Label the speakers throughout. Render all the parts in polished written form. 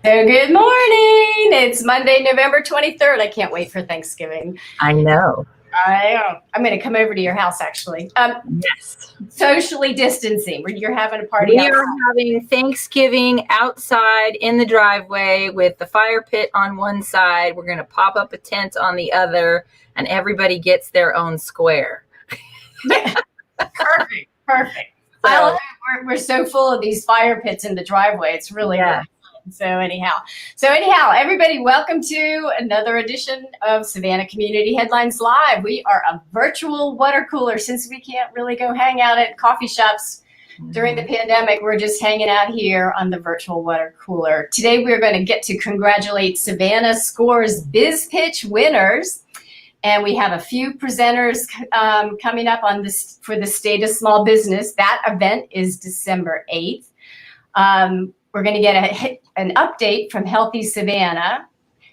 Speaker 1: So good morning. It's Monday, November 23rd. I can't wait for Thanksgiving.
Speaker 2: I know.
Speaker 1: I'm going to come over to your house, actually.
Speaker 2: Yes.
Speaker 1: Socially distancing. You're having a party
Speaker 2: We
Speaker 1: outside.
Speaker 2: are having Thanksgiving outside in the driveway with the fire pit on one side. We're going to pop up a tent on the other, and everybody gets their own square.
Speaker 1: Perfect. So, we're so full of these fire pits in the driveway. It's really good. So anyhow, everybody, welcome to another edition of Savannah Community Headlines Live. We are a virtual water cooler since we can't really go hang out at coffee shops during the pandemic. We're just hanging out here on the virtual water cooler. Today, we're going to get to congratulate Savannah Scores BizPitch winners. And we have a few presenters coming up on this for the State of Small Business. That event is December 8th. We're going to get an update from Healthy Savannah.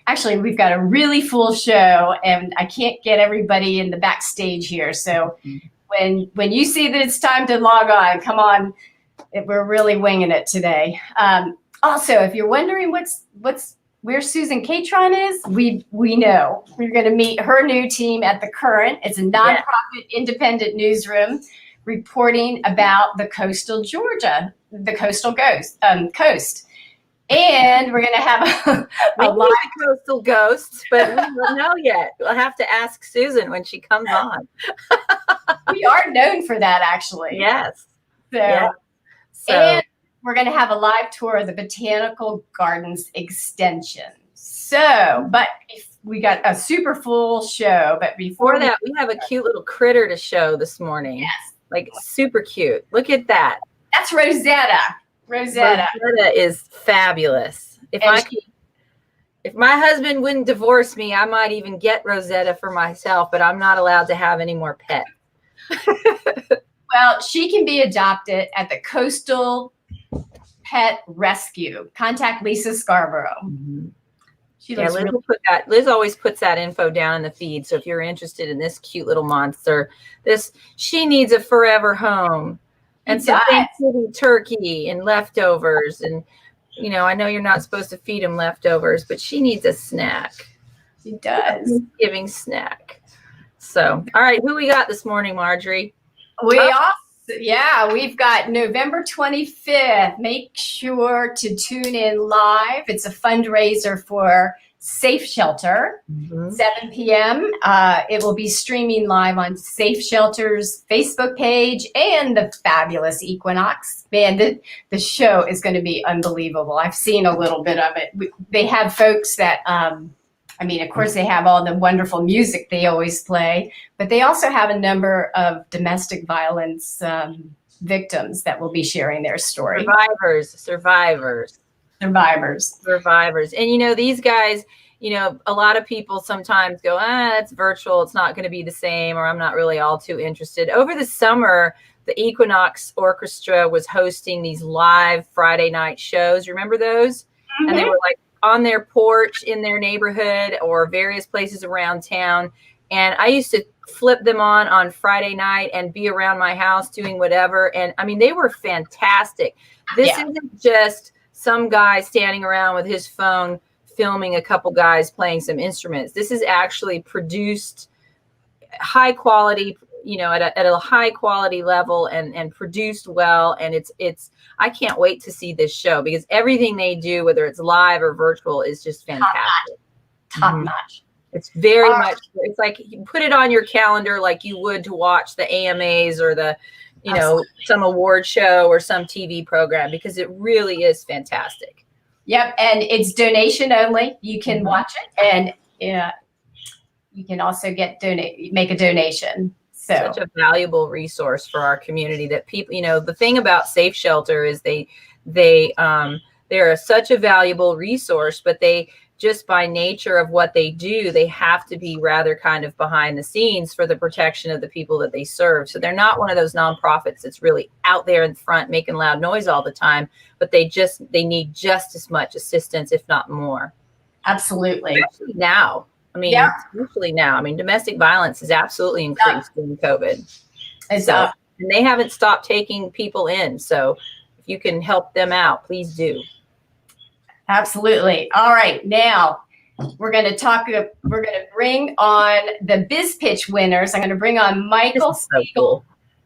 Speaker 1: Actually, we've got a really full show, and I can't get everybody in the backstage here. So when you see that it's time to log on, come on. We're really winging it today. Also, if you're wondering where Susan Katron is, we know. We're going to meet her new team at The Current. It's a nonprofit independent newsroom reporting about the coastal Georgia, the coastal coast. And we're going to have a live
Speaker 2: coastal ghosts, but we don't know yet. We'll have to ask Susan when she comes on.
Speaker 1: We are known for that, actually.
Speaker 2: Yes.
Speaker 1: And we're going to have a live tour of the Botanical Gardens extension. But we got a super full show. But before
Speaker 2: that, we have a cute little critter to show this morning.
Speaker 1: Yes.
Speaker 2: Like super cute. Look at that.
Speaker 1: That's Rosetta. Rosetta
Speaker 2: is fabulous. If my husband wouldn't divorce me, I might even get Rosetta for myself, but I'm not allowed to have any more pets.
Speaker 1: Well, she can be adopted at the Coastal Pet Rescue. Contact Lisa Scarborough.
Speaker 2: Mm-hmm. Liz always puts that info down in the feed. So if you're interested in this cute little monster, she needs a forever home and some Thanksgiving turkey and leftovers. And, I know you're not supposed to feed them leftovers, but she needs a snack.
Speaker 1: She does.
Speaker 2: Thanksgiving snack. So, all right, who we got this morning, Marjorie?
Speaker 1: We've got November 25th. Make sure to tune in live. It's a fundraiser for Safe Shelter, 7 p.m. It will be streaming live on Safe Shelter's Facebook page and the fabulous Equinox. Man, the show is going to be unbelievable. I've seen a little bit of it. They have folks that, of course, they have all the wonderful music they always play, but they also have a number of domestic violence victims that will be sharing their story.
Speaker 2: Survivors. And, these guys, a lot of people sometimes go, it's virtual. It's not going to be the same, or I'm not really all too interested. Over the summer, the Equinox Orchestra was hosting these live Friday night shows. Remember those? Mm-hmm. And they were like on their porch in their neighborhood or various places around town. And I used to flip them on Friday night and be around my house doing whatever. And they were fantastic. This isn't just some guy standing around with his phone filming a couple guys playing some instruments. This is actually produced high quality, at a high quality level and produced well. And it's I can't wait to see this show because everything they do, whether it's live or virtual, is just fantastic.
Speaker 1: Top notch.
Speaker 2: It's very much, it's like you put it on your calendar like you would to watch the AMAs or the, some award show or some TV program, because it really is fantastic.
Speaker 1: Yep. And it's donation only. You can watch it, and you can also make a donation. So
Speaker 2: such a valuable resource for our community that people, the thing about Safe Shelter is they're such a valuable resource, but they just by nature of what they do, they have to be rather kind of behind the scenes for the protection of the people that they serve. So they're not one of those nonprofits that's really out there in front making loud noise all the time, but they need just as much assistance, if not more.
Speaker 1: Absolutely.
Speaker 2: Especially now. Especially now. Domestic violence has absolutely increased during COVID. And they haven't stopped taking people in. So if you can help them out, please do.
Speaker 1: Absolutely. All right. Now we're going to bring on the BizPitch winners. I'm going to bring on Michael Spiegel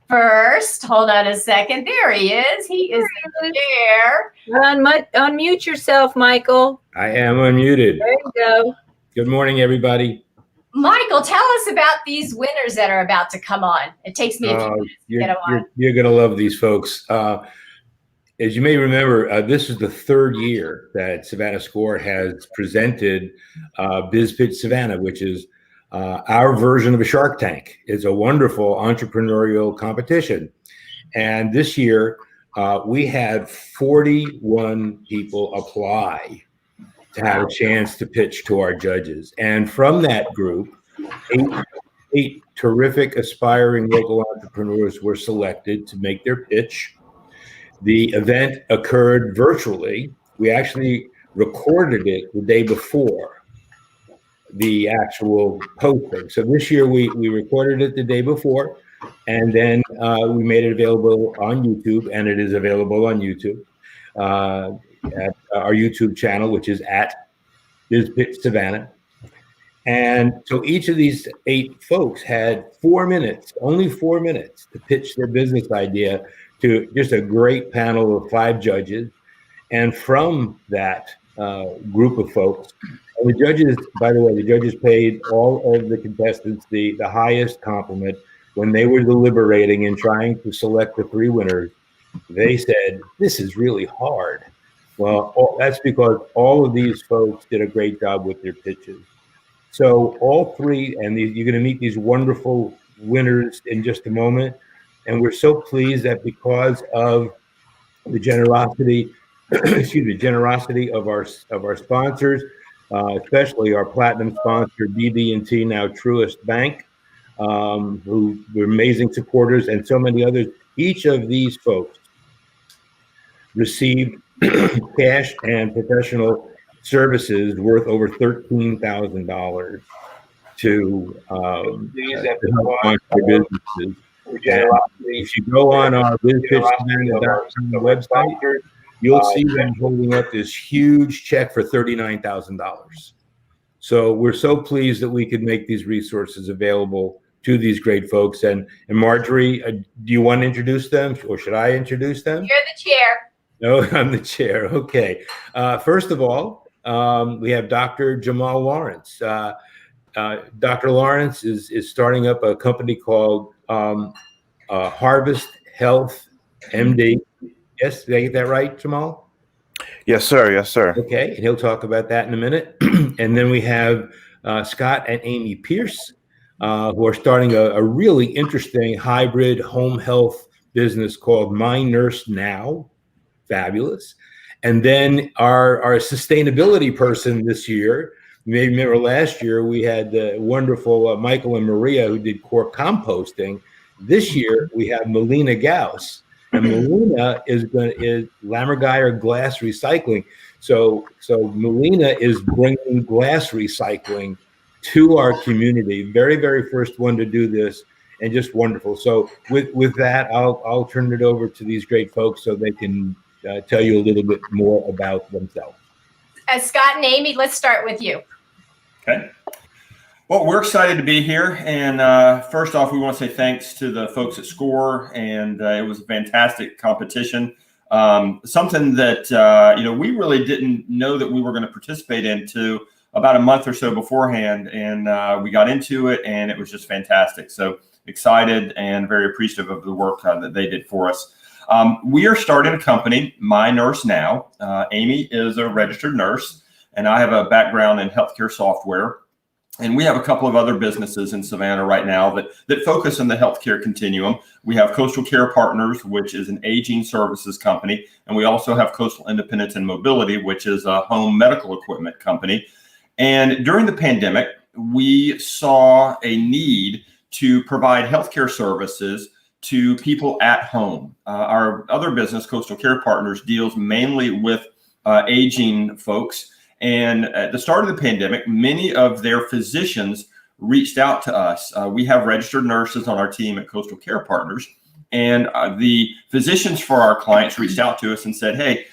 Speaker 1: first. Hold on a second. There he is. He is there.
Speaker 2: Unmute yourself, Michael.
Speaker 3: I am unmuted.
Speaker 2: There you go.
Speaker 3: Good morning, everybody.
Speaker 1: Michael, tell us about these winners that are about to come on. It takes me a few minutes to get them on.
Speaker 3: You're going to love these folks. As you may remember, this is the third year that Savannah Score has presented BizPitch Savannah, which is our version of a Shark Tank. It's a wonderful entrepreneurial competition. And this year, we had 41 people apply to have a chance to pitch to our judges. And from that group, eight terrific aspiring local entrepreneurs were selected to make their pitch. The event occurred virtually. We actually recorded it the day before the actual posting. So this year we recorded it the day before, and then we made it available on YouTube, and it is available on YouTube at our YouTube channel, which is at BizPitch Savannah. And so each of these 8 folks had 4 minutes, only 4 minutes, to pitch their business idea to just a great panel of 5 judges. And from that group of folks, and the judges, by the way, the judges paid all of the contestants the highest compliment when they were deliberating and trying to select the 3 winners. They said, "This is really hard." Well, that's because all of these folks did a great job with their pitches. So all 3, and you're going to meet these wonderful winners in just a moment. And we're so pleased that because of the generosity, generosity of our sponsors, especially our platinum sponsor, BB&T, now Truist Bank, who were amazing supporters, and so many others. Each of these folks received cash and professional services worth over $13,000 to help launch their businesses. If you go on our BizPitchSavannah.com website, you'll see them holding up this huge check for $39,000. So we're so pleased that we could make these resources available to these great folks. And Marjorie, do you want to introduce them, or should I introduce them?
Speaker 1: You're the chair.
Speaker 3: No, I'm the chair. Okay. First of all, we have Dr. Jamal Lawrence. Dr. Lawrence is starting up a company called Harvest Health MD. Yes, did I get that right, Jamal?
Speaker 4: Yes, sir. Yes, sir.
Speaker 3: Okay, and he'll talk about that in a minute. And then we have Scott and Amy Pierce, who are starting a really interesting hybrid home health business called My Nurse Now. Fabulous. And then our sustainability person this year, you may remember last year we had the wonderful Michael and Maria who did core composting. This year we have Malena Gauss, and Malena is Lammergeier Glass Recycling. So Malena is bringing glass recycling to our community. Very, very first one to do this, and just wonderful. So with that, I'll turn it over to these great folks so they can tell you a little bit more about themselves.
Speaker 1: Scott and Amy, let's start with you.
Speaker 5: Okay. Well, we're excited to be here. And first off, we want to say thanks to the folks at SCORE. And it was a fantastic competition. Something that, we really didn't know that we were going to participate into about a month or so beforehand. And we got into it, and it was just fantastic. So excited and very appreciative of the work that they did for us. We are starting a company, My Nurse Now. Amy is a registered nurse, and I have a background in healthcare software. And we have a couple of other businesses in Savannah right now that focus on the healthcare continuum. We have Coastal Care Partners, which is an aging services company. And we also have Coastal Independence and Mobility, which is a home medical equipment company. And during the pandemic, we saw a need to provide healthcare services to people at home. Our other business, Coastal Care Partners, deals mainly with aging folks. And at the start of the pandemic, many of their physicians reached out to us. We have registered nurses on our team at Coastal Care Partners. And the physicians for our clients reached out to us and said, hey,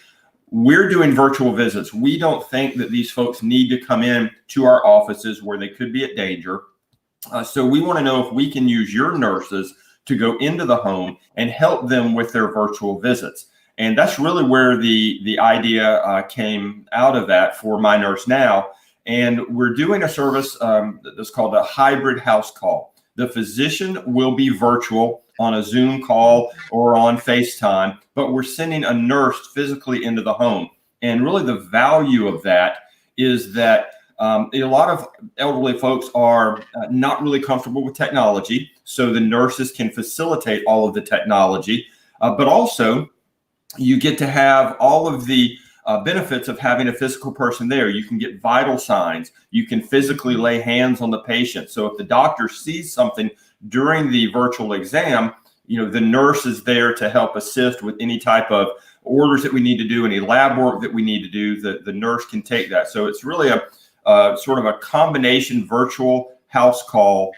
Speaker 5: we're doing virtual visits. We don't think that these folks need to come in to our offices where they could be at danger. So we want to know if we can use your nurses to go into the home and help them with their virtual visits. And that's really where the idea came out of that for My Nurse Now. And we're doing a service that's called a hybrid house call. The physician will be virtual on a Zoom call or on FaceTime, but we're sending a nurse physically into the home. And really the value of that is that a lot of elderly folks are not really comfortable with technology, so the nurses can facilitate all of the technology, but also you get to have all of the benefits of having a physical person there. You can get vital signs. You can physically lay hands on the patient. So if the doctor sees something during the virtual exam, the nurse is there to help assist with any type of orders that we need to do, any lab work that we need to do. The nurse can take that. So it's really a sort of a combination virtual house call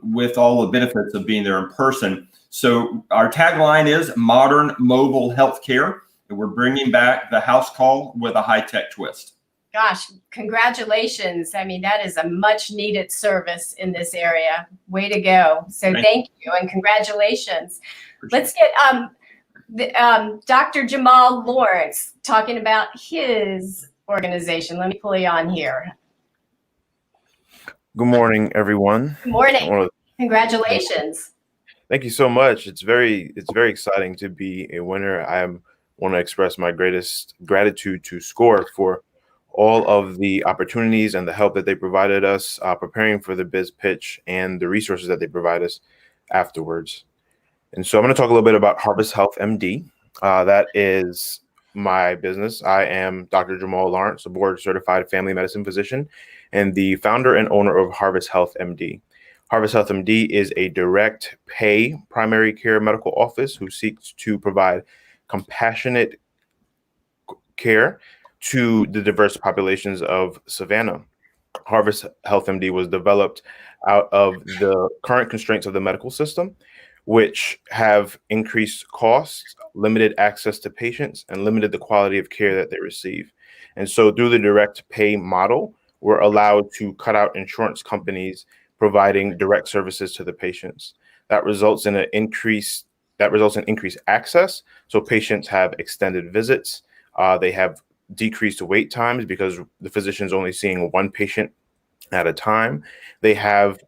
Speaker 5: with all the benefits of being there in person. So our tagline is modern mobile healthcare. And we're bringing back the house call with a high-tech twist.
Speaker 1: Gosh, congratulations. I mean, that is a much needed service in this area. Way to go. So thank you and congratulations. Let's get Dr. Jamal Lawrence talking about his organization. Let me pull you on here.
Speaker 4: Good morning, everyone.
Speaker 1: Good morning. Congratulations.
Speaker 4: Thank you so much. It's very exciting to be a winner. I want to express my greatest gratitude to SCORE for all of the opportunities and the help that they provided us preparing for the biz pitch and the resources that they provide us afterwards. And so I'm going to talk a little bit about Harvest Health MD. That is my business. I am Dr. Jamal Lawrence, a board certified family medicine physician and the founder and owner of Harvest Health MD. Harvest Health MD is a direct pay primary care medical office who seeks to provide compassionate care to the diverse populations of Savannah. Harvest Health MD was developed out of the current constraints of the medical system, which have increased costs, limited access to patients, and limited the quality of care that they receive. And so through the direct pay model, we're allowed to cut out insurance companies providing direct services to the patients. That results in increased access. So patients have extended visits. They have decreased wait times because the physician is only seeing one patient at a time. They have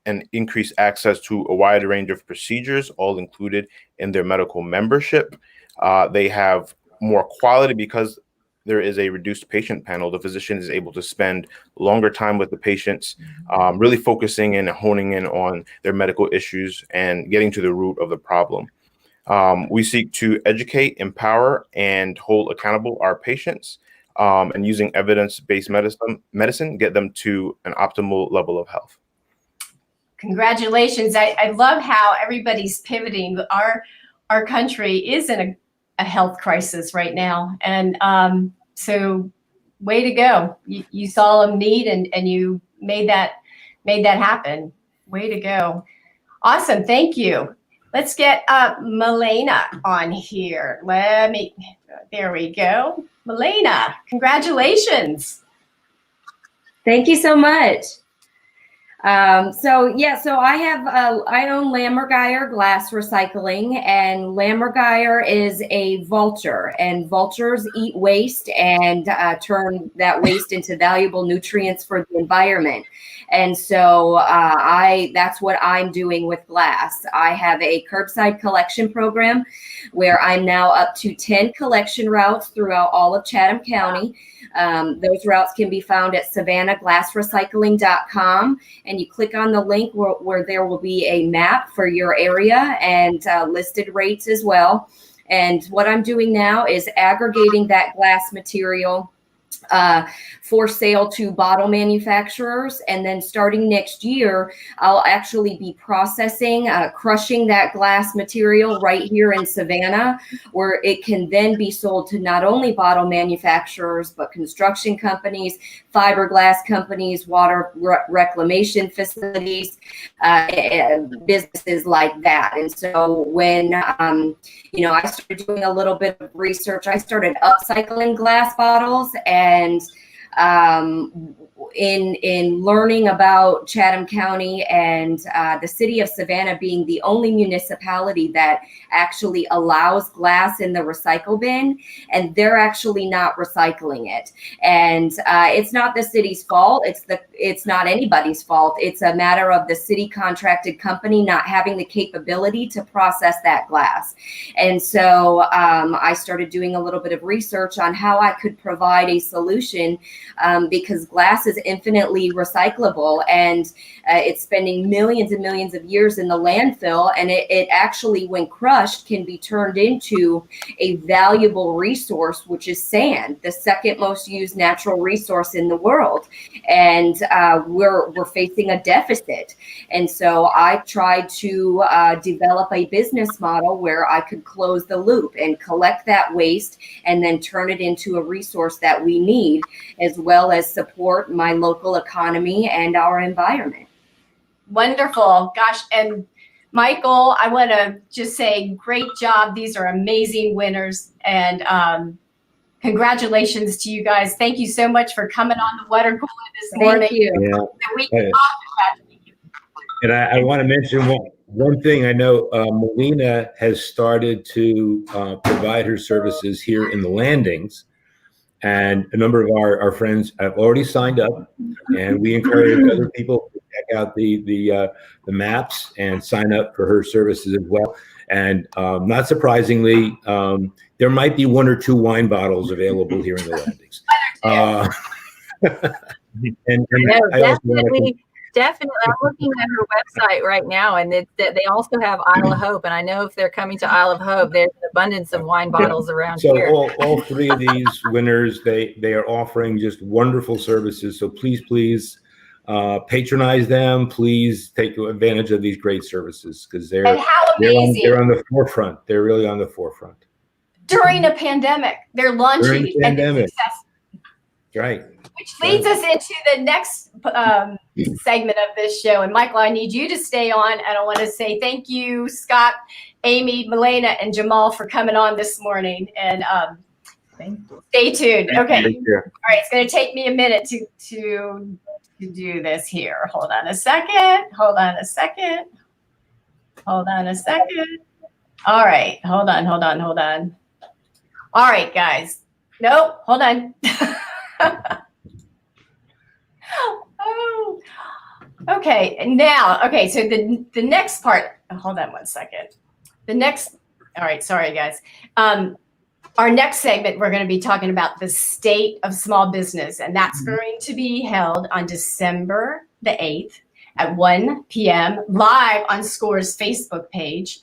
Speaker 4: an increased access to a wide range of procedures, all included in their medical membership. They have more quality because there is a reduced patient panel. The physician is able to spend longer time with the patients, really focusing and honing in on their medical issues and getting to the root of the problem. We seek to educate, empower, and hold accountable our patients, and using evidence-based medicine, get them to an optimal level of health.
Speaker 1: Congratulations. I love how everybody's pivoting. Our country is in a health crisis right now. And so way to go. You saw a need and you made that happen. Way to go. Awesome. Thank you. Let's get Malena on here. There we go. Malena, congratulations.
Speaker 6: Thank you so much. So I own Lammergeier Glass Recycling, and Lammergeier is a vulture, and vultures eat waste and turn that waste into valuable nutrients for the environment. And so that's what I'm doing with glass. I have a curbside collection program where I'm now up to 10 collection routes throughout all of Chatham County. Those routes can be found at savannahglassrecycling.com, and you click on the link where there will be a map for your area and listed rates as well. And what I'm doing now is aggregating that glass material for sale to bottle manufacturers. And then starting next year, I'll actually be processing, crushing that glass material right here in Savannah, where it can then be sold to not only bottle manufacturers, but construction companies, fiberglass companies, water reclamation facilities, businesses like that. And so when, I started doing a little bit of research, I started upcycling glass bottles, and in learning about Chatham County and the city of Savannah being the only municipality that actually allows glass in the recycle bin, and they're actually not recycling it. And it's not the city's fault. It's not anybody's fault. It's a matter of the city contracted company not having the capability to process that glass. And so I started doing a little bit of research on how I could provide a solution, because glass is infinitely recyclable, and it's spending millions and millions of years in the landfill, and it actually, when crushed, can be turned into a valuable resource, which is sand, the second most used natural resource in the world. And we're facing a deficit. And so I tried to develop a business model where I could close the loop and collect that waste and then turn it into a resource that we need, as well as support my local economy and our environment.
Speaker 1: Wonderful. Gosh. And Michael, I want to just say great job. These are amazing winners. And congratulations to you guys. Thank you so much for coming on the water cooler this morning.
Speaker 6: Thank you.
Speaker 3: Yeah. And I want to mention one thing. I know Malena has started to provide her services here in the landings. And a number of our friends have already signed up, and we encourage other people to check out the maps and sign up for her services as well. And not surprisingly, there might be one or two wine bottles available here in the landings.
Speaker 2: Definitely. I'm looking at her website right now, and they also have Isle of Hope. And I know if they're coming to Isle of Hope, there's an abundance of wine bottles around here.
Speaker 3: So all three of these winners, they are offering just wonderful services. So please patronize them. Please take advantage of these great services, because they're on the forefront. They're really on the forefront.
Speaker 1: During a pandemic, they're launching and it's successful.
Speaker 3: Right.
Speaker 1: Which leads us into the next segment of this show. And Michael, I need you to stay on. And I want to say thank you, Scott, Amy, Malena, and Jamal for coming on this morning. And stay tuned. Okay. All right. It's going to take me a minute to do this here. Hold on a second. All right. Hold on. All right, guys. Nope. Hold on. Oh, okay. Now, okay. So the next part, hold on one second. All right. Sorry, guys. Our next segment, we're going to be talking about the state of small business, and that's going to be held on December the 8th at 1 p.m. live on SCORE's Facebook page.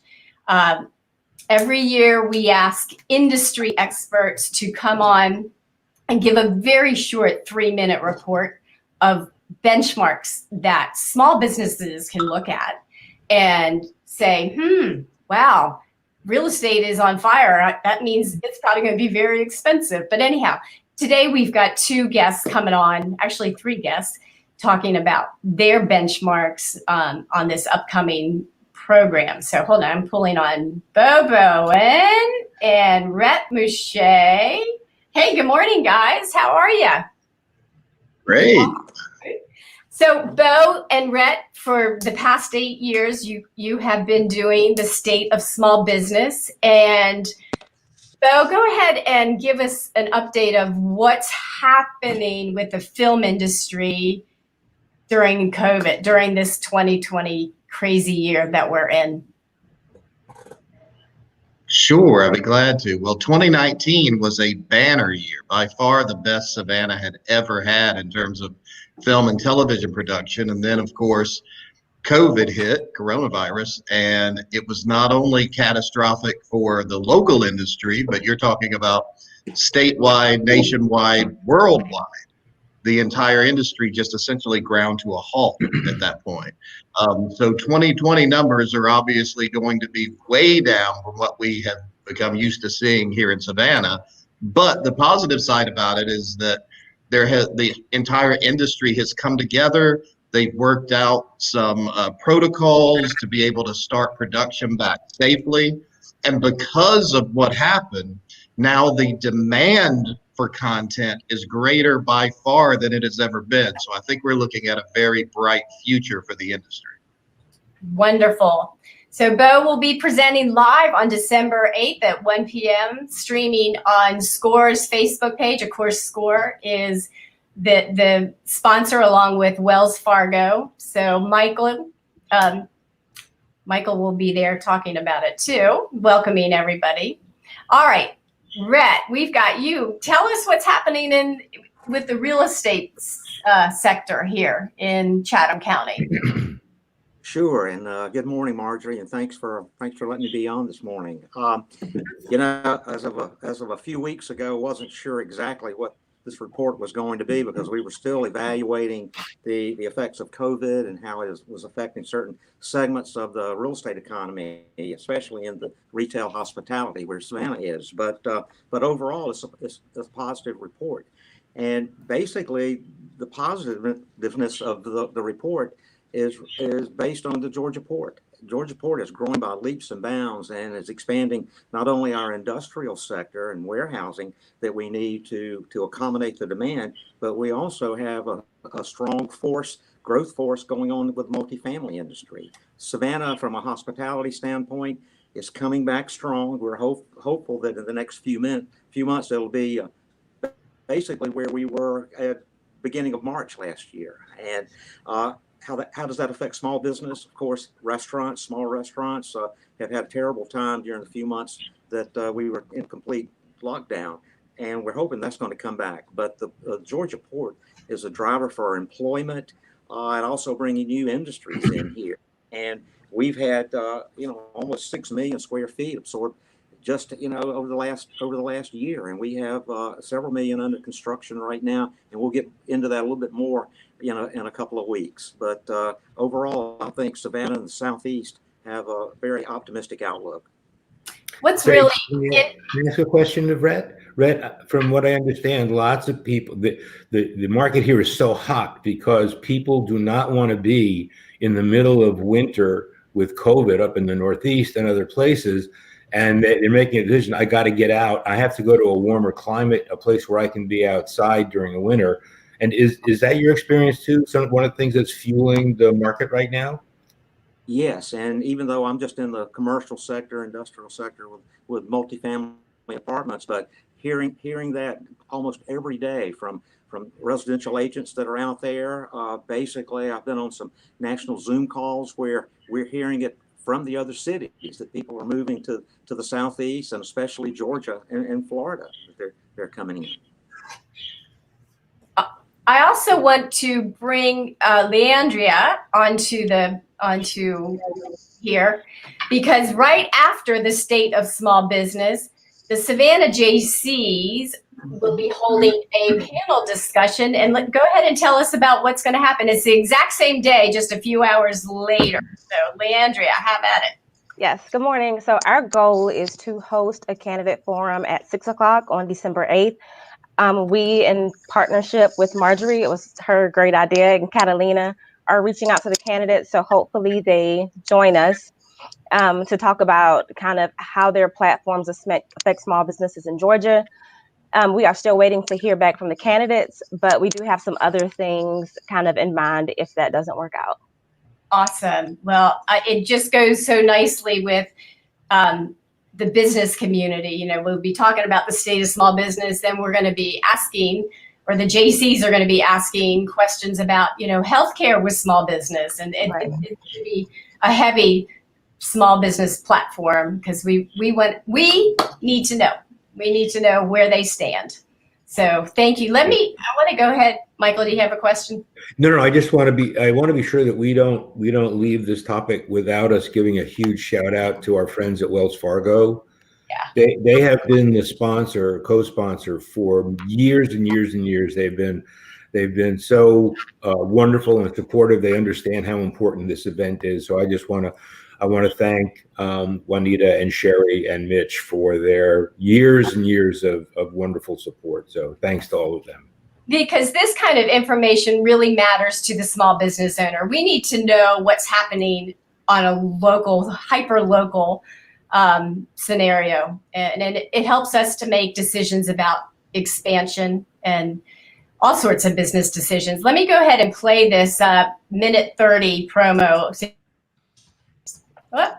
Speaker 1: Every year we ask industry experts to come on and give a very short 3-minute report of benchmarks that small businesses can look at and say, wow, real estate is on fire. That means it's probably going to be very expensive. But anyhow, today we've got 2 guests coming on, actually 3 guests, talking about their benchmarks on this upcoming program. So hold on, I'm pulling on Bo Bowen and Rhett Mouche. Hey, good morning, guys. How are you?
Speaker 7: Great.
Speaker 1: So, Bo and Rhett, for the past 8 years, you have been doing the state of small business. And Bo, go ahead and give us an update of what's happening with the film industry during COVID, during this 2020 crazy year that we're in.
Speaker 7: Sure, I'd be glad to. Well, 2019 was a banner year, by far the best Savannah had ever had in terms of film and television production. And then, of course, COVID hit, coronavirus, and it was not only catastrophic for the local industry, but you're talking about statewide, nationwide, worldwide. The entire industry just essentially ground to a halt at that point. So 2020 numbers are obviously going to be way down from what we have become used to seeing here in Savannah. But the positive side about it is that The entire industry has come together. They've worked out some protocols to be able to start production back safely. And because of what happened, now the demand for content is greater by far than it has ever been. So I think we're looking at a very bright future for the industry.
Speaker 1: Wonderful. So Bo will be presenting live on December 8th at 1 p.m., streaming on SCORE's Facebook page. Of course, SCORE is the sponsor along with Wells Fargo. So Michael will be there talking about it too, welcoming everybody. All right, Rhett, we've got you. Tell us what's happening with the real estate sector here in Chatham County.
Speaker 8: Sure, and good morning, Marjorie, and thanks for letting me be on this morning. As of a few weeks ago, wasn't sure exactly what this report was going to be because we were still evaluating the effects of COVID and how it was affecting certain segments of the real estate economy, especially in the retail hospitality where Savannah is. But overall, it's a positive report, and basically the positiveness of the report is based on the Georgia Port. Georgia Port is growing by leaps and bounds and is expanding not only our industrial sector and warehousing that we need to accommodate the demand, but we also have a strong growth force going on with the multifamily industry. Savannah, from a hospitality standpoint, is coming back strong. We're hopeful that in the next few months it'll be basically where we were at beginning of March last year. And how does that affect small business? Of course, small restaurants have had a terrible time during the few months that we were in complete lockdown, and we're hoping that's going to come back. But the Georgia Port is a driver for employment and also bringing new industries in here. And we've had almost 6 million square feet absorbed just over the last year, and we have several million under construction right now, and we'll get into that a little bit more in a couple of weeks. But overall, I think Savannah and the Southeast have a very optimistic outlook.
Speaker 1: What's really
Speaker 3: can I ask a question of Rhett? Rhett, from what I understand, lots of people, the market here is so hot because people do not want to be in the middle of winter with COVID up in the Northeast and other places. And they're making a decision, I got to get out. I have to go to a warmer climate, a place where I can be outside during the winter. And is that your experience too? One of the things that's fueling the market right now?
Speaker 8: Yes, and even though I'm just in the commercial sector, industrial sector with multifamily apartments, but hearing that almost every day from residential agents that are out there, basically I've been on some national Zoom calls where we're hearing it from the other cities that people are moving to the Southeast and especially Georgia and Florida. They're coming in.
Speaker 1: I also want to bring Leandria onto here because right after the State of Small Business, the Savannah JCs will be holding a panel discussion, and go ahead and tell us about what's going to happen. It's the exact same day, just a few hours later. So Leandria, have at it.
Speaker 9: Yes, good morning. So our goal is to host a candidate forum at 6 o'clock on December 8th. We, in partnership with Marjorie, it was her great idea, and Catalina, are reaching out to the candidates. So hopefully they join us to talk about kind of how their platforms affect small businesses in Georgia. We are still waiting to hear back from the candidates, but we do have some other things kind of in mind if that doesn't work out.
Speaker 1: Awesome. Well, it just goes so nicely with the business community. We'll be talking about the state of small business, then we're going to be asking, or the JCs are going to be asking questions about, healthcare with small business, and it's going to be a heavy small business platform because we need to know. We need to know where they stand. So thank you. I want to go ahead. Michael, do you have a question?
Speaker 3: No. I want to be sure that we don't leave this topic without us giving a huge shout out to our friends at Wells Fargo. Yeah. They have been the co-sponsor for years and years and years. They've been so wonderful and supportive. They understand how important this event is. So I want to thank Juanita and Sherry and Mitch for their years and years of wonderful support. So thanks to all of them.
Speaker 1: because this kind of information really matters to the small business owner. We need to know what's happening on a local, hyper-local scenario. And it helps us to make decisions about expansion and all sorts of business decisions. Let me go ahead and play this minute 30 promo. What?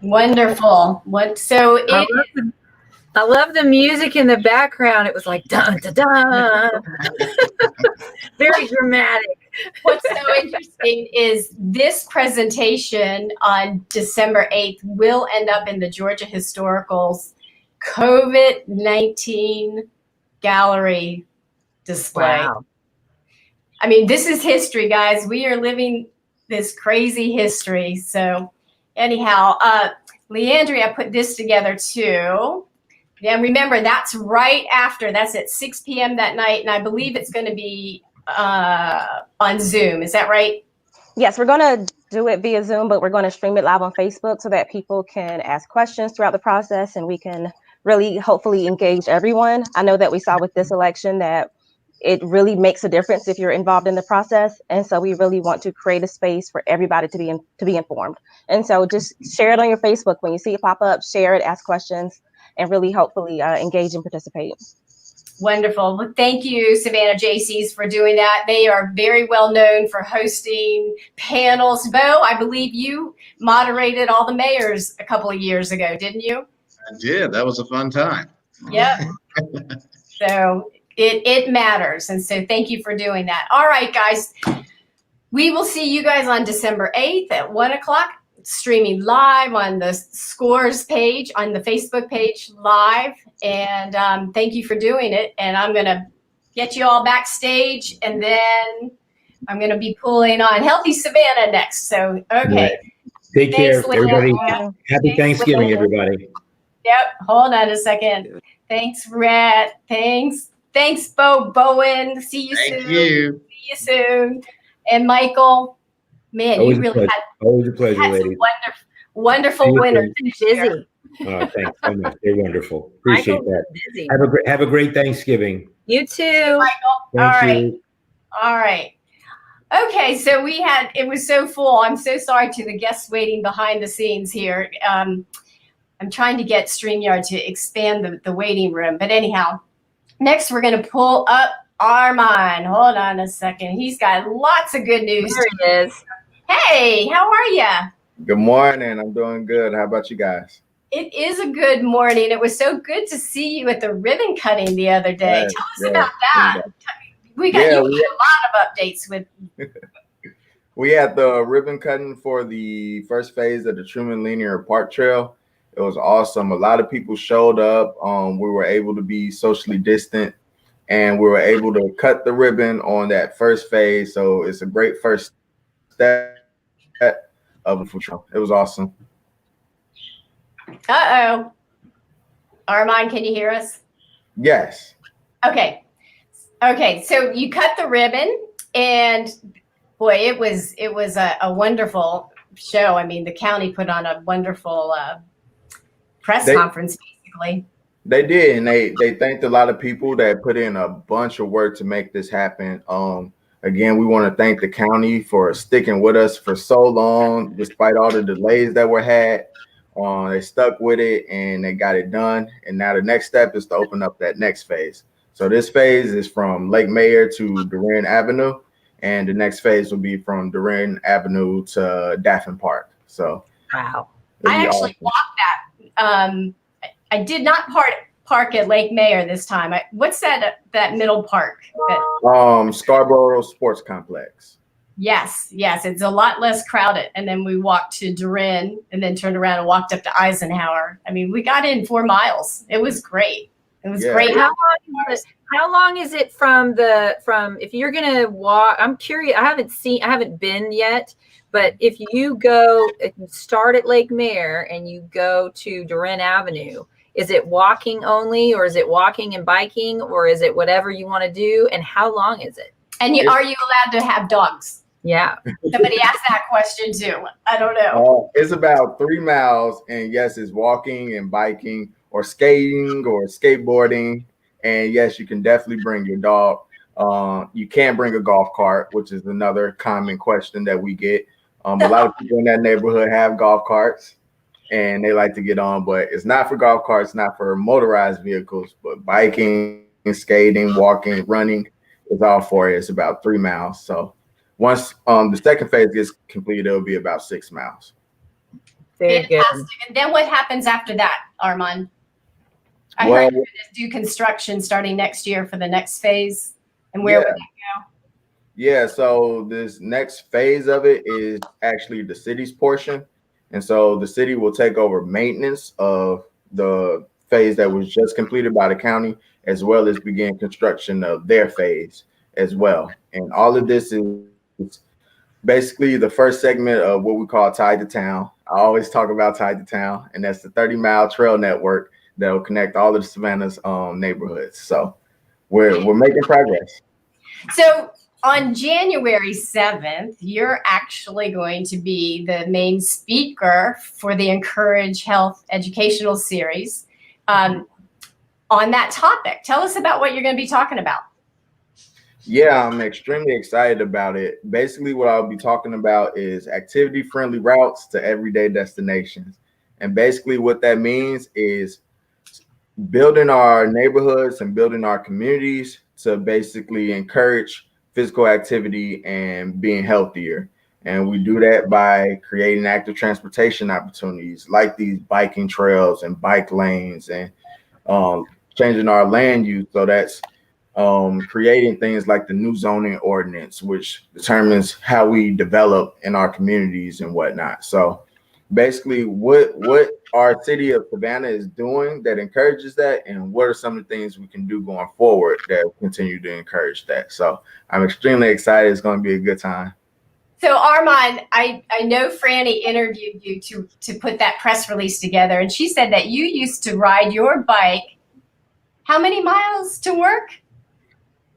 Speaker 1: Wonderful.
Speaker 2: I love the music in the background. It was like dun dun dun. Very dramatic.
Speaker 1: What's so interesting is this presentation on December 8th will end up in the Georgia Historical's COVID-19 gallery display.
Speaker 2: Wow.
Speaker 1: I mean, this is history, guys. We are living this crazy history. So anyhow, Leandri, I put this together too. Yeah, remember, that's right after. That's at 6 p.m. that night, and I believe it's going to be on Zoom. Is that right?
Speaker 9: Yes, we're going to do it via Zoom, but we're going to stream it live on Facebook so that people can ask questions throughout the process, and we can really hopefully engage everyone. I know that we saw with this election that it really makes a difference if you're involved in the process, and so we really want to create a space for everybody to be informed. And so just share it on your Facebook when you see it pop up. Share it, ask questions, and really hopefully engage and participate.
Speaker 1: Wonderful. Well, thank you, Savannah JCs, for doing that. They are very well known for hosting panels. Bo, I believe you moderated all the mayors a couple of years ago, didn't you?
Speaker 7: I did. That was a fun time.
Speaker 1: Yep. So it matters. And so thank you for doing that. All right, guys. We will see you guys on December 8th at 1 o'clock. Streaming live on the Scores page, on the Facebook page live. And thank you for doing it. And I'm going to get you all backstage, and then I'm going to be pulling on Healthy Savannah next. So, okay.
Speaker 3: Right. Take care, everybody.
Speaker 1: Leanne.
Speaker 3: Happy Thanksgiving,
Speaker 1: Leanne.
Speaker 3: everybody.
Speaker 1: Yep. Hold on a second. Thanks, Rat. Thanks, Bowen. See you soon.
Speaker 7: Thank you.
Speaker 1: See you soon. And Michael, man,
Speaker 3: Always
Speaker 1: you really had
Speaker 3: always a pleasure,
Speaker 1: some
Speaker 3: ladies.
Speaker 1: wonderful winners.
Speaker 2: Busy.
Speaker 3: Thanks so much. They're wonderful. Appreciate
Speaker 2: Michael,
Speaker 3: that.
Speaker 2: busy.
Speaker 3: Have a great Thanksgiving.
Speaker 2: You too.
Speaker 1: Michael.
Speaker 3: Thank
Speaker 1: All right.
Speaker 3: you.
Speaker 1: All right. Okay, so it was so full. I'm so sorry to the guests waiting behind the scenes here. I'm trying to get StreamYard to expand the waiting room. But anyhow, next we're going to pull up Armand. Hold on a second. He's got lots of good news.
Speaker 2: There he is.
Speaker 1: Hey, how are you?
Speaker 10: Good morning. I'm doing good. How about you guys?
Speaker 1: It is a good morning. It was so good to see you at the ribbon cutting the other day.
Speaker 10: Yes,
Speaker 1: Tell us
Speaker 10: yes,
Speaker 1: about that. You got a lot of updates with.
Speaker 10: We had the ribbon cutting for the first phase of the Truman Linear Park Trail. It was awesome. A lot of people showed up. We were able to be socially distant, and we were able to cut the ribbon on that first phase. So it's a great first step of the food trail. It was awesome.
Speaker 1: Uh-oh. Armand, can you hear us?
Speaker 10: Yes.
Speaker 1: Okay. So you cut the ribbon, and boy, it was a wonderful show. I mean, the county put on a wonderful press conference, basically.
Speaker 10: They did, and they thanked a lot of people that put in a bunch of work to make this happen. Again, we want to thank the county for sticking with us for so long, despite all the delays that were had. They stuck with it and they got it done. And now the next step is to open up that next phase. So this phase is from Lake Mayer to Duran Avenue, and the next phase will be from Duran Avenue to Daffin Park. So
Speaker 2: wow,
Speaker 1: I actually walked that. I did not park at Lake Mayer this time. What's that middle park?
Speaker 10: Scarborough Sports Complex.
Speaker 1: Yes, it's a lot less crowded. And then we walked to Durin and then turned around and walked up to Eisenhower. I mean, we got in 4 miles. It was great. It was great.
Speaker 2: How long is it from if you're gonna walk? I'm curious. I haven't been yet, but if you start at Lake Mayer and you go to Duran Avenue, is it walking only, or is it walking and biking, or is it whatever you want to do? And how long is it?
Speaker 1: And are you allowed to have dogs?
Speaker 2: Yeah.
Speaker 1: Somebody asked that question too. I don't know.
Speaker 10: It's about 3 miles, and yes, it's walking and biking or skating or skateboarding. And yes, you can definitely bring your dog. You can't bring a golf cart, which is another common question that we get. A lot of people in that neighborhood have golf carts and they like to get on, but it's not for golf carts, not for motorized vehicles, but biking, skating, walking, running is all for it. It's about 3 miles. So once the second phase gets completed, it'll be about 6 miles.
Speaker 2: Very good.
Speaker 1: And then what happens after that, Armand? I heard you're going to do construction starting next year for the next phase. And where would that go?
Speaker 10: Yeah, so this next phase of it is actually the city's portion. And so the city will take over maintenance of the phase that was just completed by the county, as well as begin construction of their phase as well. And all of this is basically the first segment of what we call Tied to Town. I always talk about Tied to Town, and that's the 30-mile trail network that will connect all of the Savannah's neighborhoods. So we're making progress.
Speaker 1: So on January 7th, you're actually going to be the main speaker for the Encourage Health Educational Series on that topic. Tell us about what you're going to be talking about.
Speaker 10: Yeah, I'm extremely excited about it. Basically, what I'll be talking about is activity-friendly routes to everyday destinations. And basically what that means is building our neighborhoods and building our communities to basically encourage physical activity and being healthier. And we do that by creating active transportation opportunities like these biking trails and bike lanes, and changing our land use. So that's creating things like the new zoning ordinance, which determines how we develop in our communities and whatnot. So basically what our city of Savannah is doing that encourages that, and what are some of the things we can do going forward that will continue to encourage that. So I'm extremely excited. It's going to be a good time.
Speaker 1: So Armand, I know Franny interviewed you to put that press release together, and she said that you used to ride your bike how many miles to work?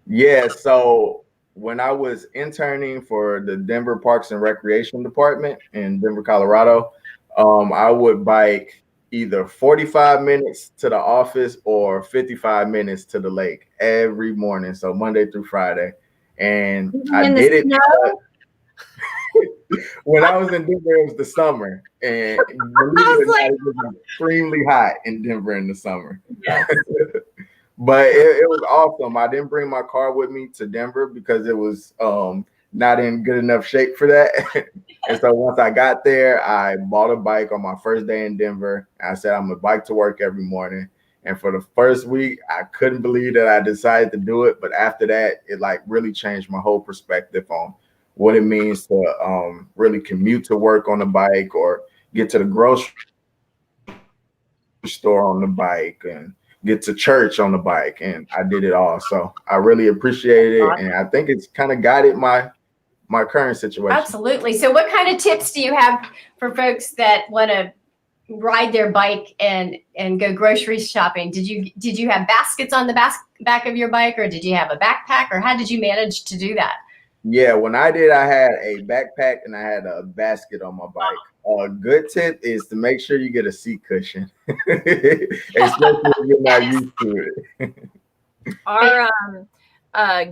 Speaker 10: Yeah, so when I was interning for the Denver Parks and Recreation Department in Denver, Colorado, I would bike either 45 minutes to the office or 55 minutes to the lake every morning. So Monday through Friday. And I did it when I was in Denver, it was the summer. And believe it or not, it was extremely hot in Denver in the summer.
Speaker 2: Yes.
Speaker 10: But it was awesome. I didn't bring my car with me to Denver because it was not in good enough shape for that. And so once I got there, I bought a bike on my first day in Denver. I said, I'm gonna bike to work every morning. And for the first week, I couldn't believe that I decided to do it. But after that, it like really changed my whole perspective on what it means to really commute to work on a bike, or get to the grocery store on the bike, and get to church on the bike. And I did it all. So I really appreciate it. And I think it's kind of guided my current situation.
Speaker 1: Absolutely. So what kind of tips do you have for folks that want to ride their bike and go grocery shopping? Did you have baskets on the back of your bike, or did you have a backpack, or how did you manage to do that?
Speaker 10: Yeah, when I did, I had a backpack and I had a basket on my bike. A good tip is to make sure you get a seat cushion, especially if you're not used to it.
Speaker 2: Our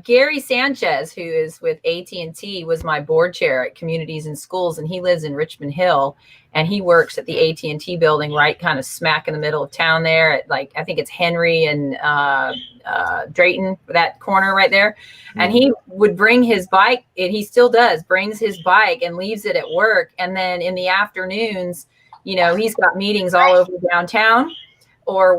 Speaker 2: Gary Sanchez, who is with AT&T, was my board chair at Communities and Schools, and he lives in Richmond Hill, and he works at the AT&T building right kind of smack in the middle of town there at, like, I think it's Henry and Drayton, that corner right there. And he would bring his bike, and he still does, brings his bike and leaves it at work. And then in the afternoons, you know, he's got meetings all over downtown or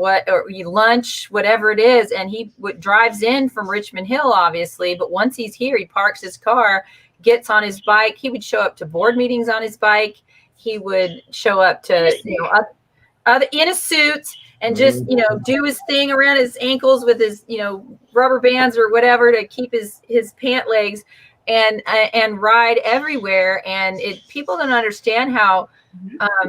Speaker 2: lunch, whatever it is. And he drives in from Richmond Hill, obviously. But once he's here, he parks his car, gets on his bike. He would show up to board meetings on his bike. He would show up to, you know, in a suit and just, you know, do his thing around his ankles with his, you know, rubber bands or whatever to keep his pant legs and ride everywhere. And people don't understand how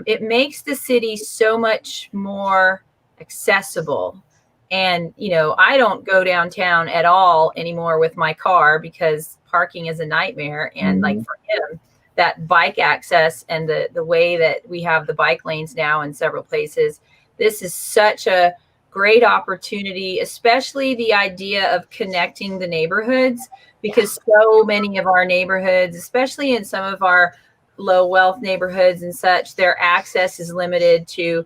Speaker 2: it makes the city so much more accessible. And, you know, I don't go downtown at all anymore with my car because parking is a nightmare. And like for him, that bike access and the way that we have the bike lanes now in several places, this is such a great opportunity, especially the idea of connecting the neighborhoods, because so many of our neighborhoods, especially in some of our low wealth neighborhoods and such, their access is limited to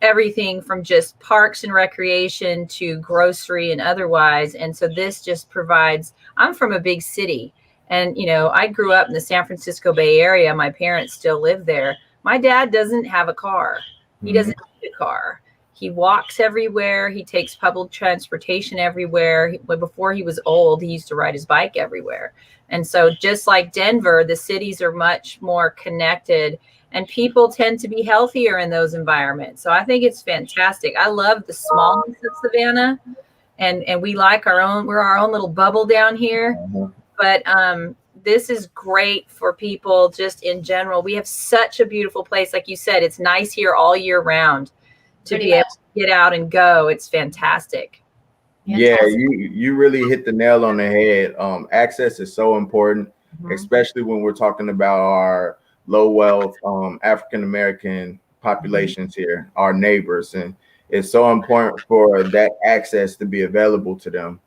Speaker 2: everything from just parks and recreation to grocery and otherwise. And so this just provides, I'm from a big city. And, you know, I grew up in the San Francisco Bay Area. My parents still live there. My dad doesn't have a car. He doesn't need a car. He walks everywhere. He takes public transportation everywhere. Before he was old, he used to ride his bike everywhere. And so just like Denver, the cities are much more connected and people tend to be healthier in those environments. So I think it's fantastic. I love the smallness of Savannah and we like we're our own little bubble down here. But this is great for people just in general. We have such a beautiful place. Like you said, it's nice here all year round to be able to get out and go. It's fantastic.
Speaker 10: Yeah, you really hit the nail on the head. Access is so important, especially when we're talking about our low wealth African-American populations here, our neighbors. And it's so important for that access to be available to them.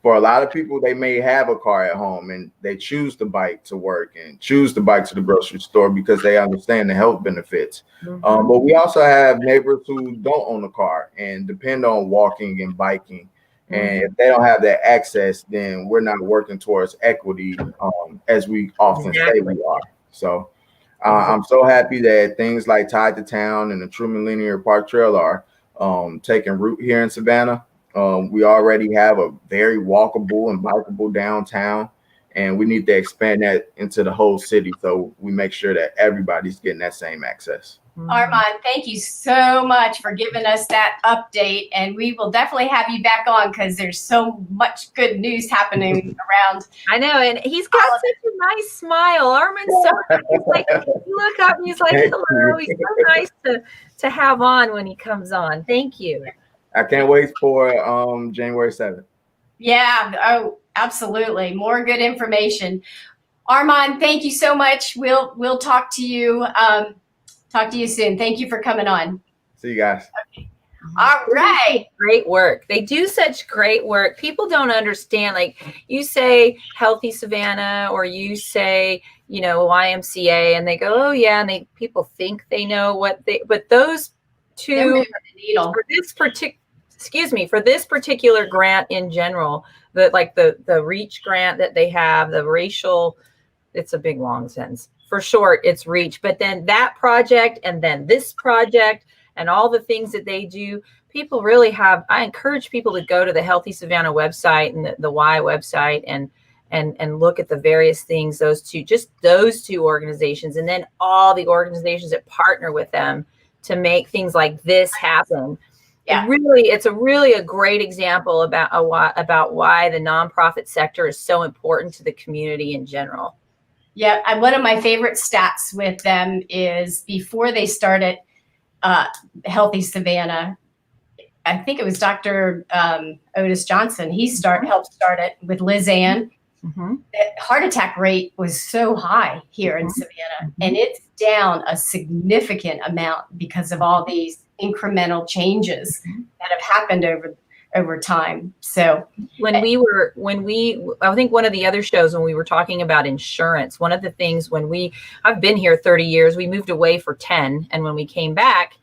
Speaker 10: For a lot of people, they may have a car at home and they choose the bike to work and choose the bike to the grocery store because they understand the health benefits. But we also have neighbors who don't own a car and depend on walking and biking. And if they don't have that access, then we're not working towards equity as we often say we are. So I'm so happy that things like Tide to Town and the Truman Linear Park Trail are taking root here in Savannah. We already have a very walkable and bikeable downtown, and we need to expand that into the whole city so we make sure that everybody's getting that same access.
Speaker 1: Armand, thank you so much for giving us that update, and we will definitely have you back on because there's so much good news happening around.
Speaker 2: I know, and he's got such a nice smile. Armand's so nice. He's like, you look up and he's like, hello. He's so nice to have on when he comes on. Thank you.
Speaker 10: I can't wait for January 7th.
Speaker 1: Yeah. Oh, absolutely. More good information. Armand, thank you so much. We'll talk to you. Talk to you soon. Thank you for coming on.
Speaker 10: See you guys.
Speaker 1: Okay. All right.
Speaker 2: Great work. They do such great work. People don't understand. Like you say Healthy Savannah or you say, you know, YMCA and they go, oh yeah. And people think they know but those two for this particular grant in general, the REACH grant that they have, the racial, it's a big long sentence. For short, it's REACH. But then that project and then this project and all the things that they do, people really have, I encourage people to go to the Healthy Savannah website and the Y website and look at the various things, those two organizations, and then all the organizations that partner with them to make things like this happen. Yeah. It's really a great example about why the nonprofit sector is so important to the community in general.
Speaker 1: Yeah, one of my favorite stats with them is before they started Healthy Savannah, I think it was Dr. Otis Johnson. He helped start it with Liz Ann the heart attack rate was so high here in Savannah, and it's down a significant amount because of all these incremental changes that have happened over time. So
Speaker 2: I think one of the other shows when we were talking about insurance, one of the things I've been here 30 years, we moved away for 10. And when we came back,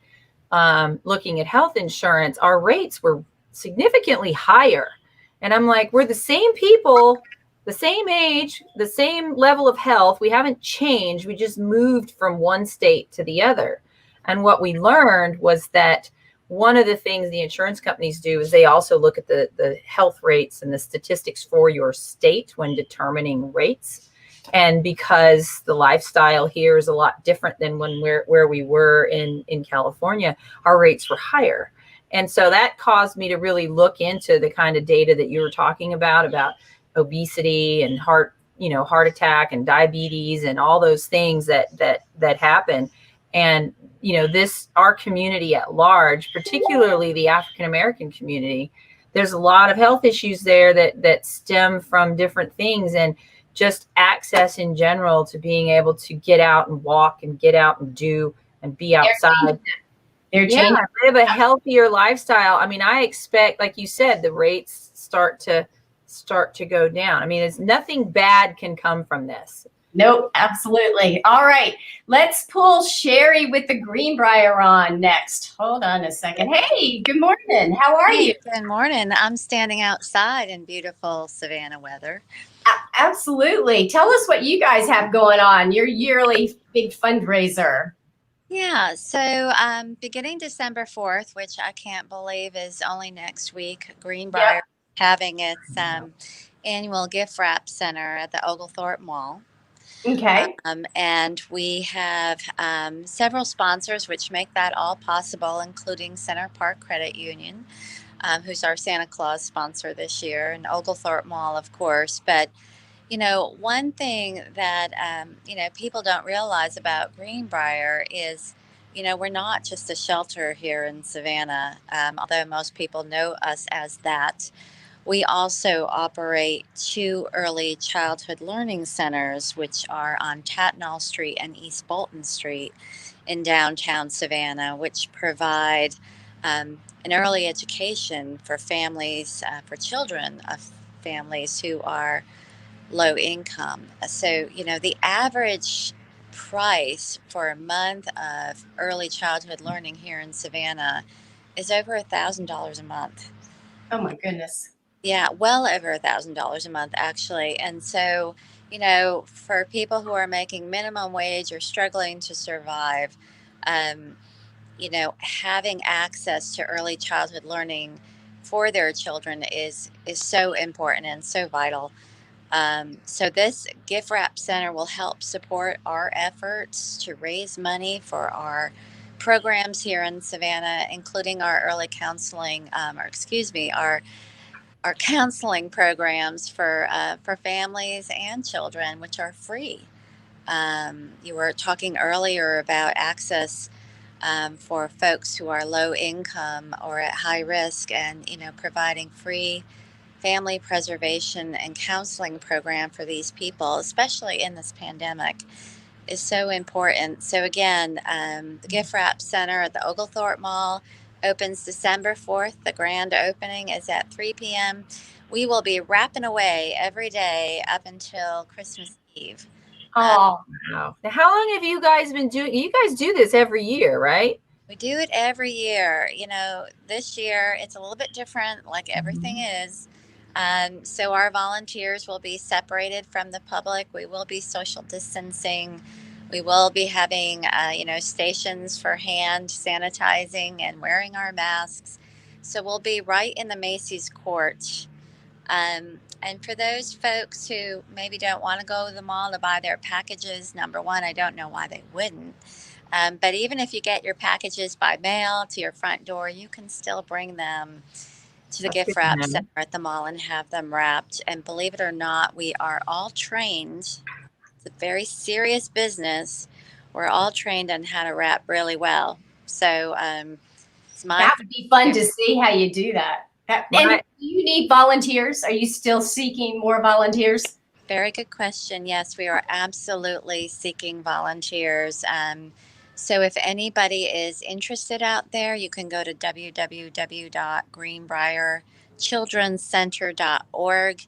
Speaker 2: looking at health insurance, our rates were significantly higher. And I'm like, we're the same people, the same age, the same level of health. We haven't changed. We just moved from one state to the other. And what we learned was that one of the things the insurance companies do is they also look at the health rates and the statistics for your state when determining rates. And because the lifestyle here is a lot different than where we were in California, our rates were higher. And so that caused me to really look into the kind of data that you were talking about obesity and heart attack and diabetes and all those things that happen. And our community at large, particularly the African American community, there's a lot of health issues there that stem from different things, and just access in general to being able to get out and walk and get out and do and be outside. Live a healthier lifestyle. I mean, I expect, like you said, the rates start to go down. I mean, there's nothing bad can come from this.
Speaker 1: Nope, absolutely. All right, let's pull Sherry with the Greenbrier on next. Hold on a second. Hey, good morning. How are you?
Speaker 11: Good morning. I'm standing outside in beautiful Savannah weather.
Speaker 1: Absolutely. Tell us what you guys have going on, your yearly big fundraiser.
Speaker 11: Yeah, so beginning December 4th, which I can't believe is only next week, Greenbrier having its annual gift wrap center at the Oglethorpe Mall.
Speaker 1: Okay.
Speaker 11: And we have several sponsors which make that all possible, including Center Park Credit Union, who's our Santa Claus sponsor this year, and Oglethorpe Mall, of course. But, one thing that, people don't realize about Greenbrier is, we're not just a shelter here in Savannah, although most people know us as that. We also operate 2 early childhood learning centers, which are on Tatnall Street and East Bolton Street in downtown Savannah, which provide an early education for families, for children of families who are low income. So, the average price for a month of early childhood learning here in Savannah is over $1,000 a month.
Speaker 1: Oh my goodness.
Speaker 11: Yeah, well over $1,000 a month, actually. And so, for people who are making minimum wage or struggling to survive, having access to early childhood learning for their children is so important and so vital. So this gift wrap center will help support our efforts to raise money for our programs here in Savannah, including our early counseling, our counseling programs for families and children, which are free. You were talking earlier about access for folks who are low income or at high risk, and providing free family preservation and counseling program for these people, especially in this pandemic, is so important. So again, the Gift Wrap Center at the Oglethorpe Mall opens December 4th. The grand opening is at 3 p.m. We will be wrapping away every day up until Christmas Eve.
Speaker 1: Oh,
Speaker 2: wow. Now, how long have you guys been doing? You guys do this every year, right?
Speaker 11: We do it every year. This year it's a little bit different, like everything is. So our volunteers will be separated from the public. We will be social distancing. We will be having, stations for hand sanitizing and wearing our masks. So we'll be right in the Macy's court. And for those folks who maybe don't want to go to the mall to buy their packages, number one, I don't know why they wouldn't. But even if you get your packages by mail to your front door, you can still bring them to the gift wrap center at the mall and have them wrapped. And believe it or not, we are all trained. It's a very serious business. We're all trained on how to wrap really well. So
Speaker 1: that would be fun to see how you do that. And do you need volunteers? Are you still seeking more volunteers?
Speaker 11: Very good question. Yes, we are absolutely seeking volunteers. So if anybody is interested out there, you can go to www.greenbrierchildrenscenter.org.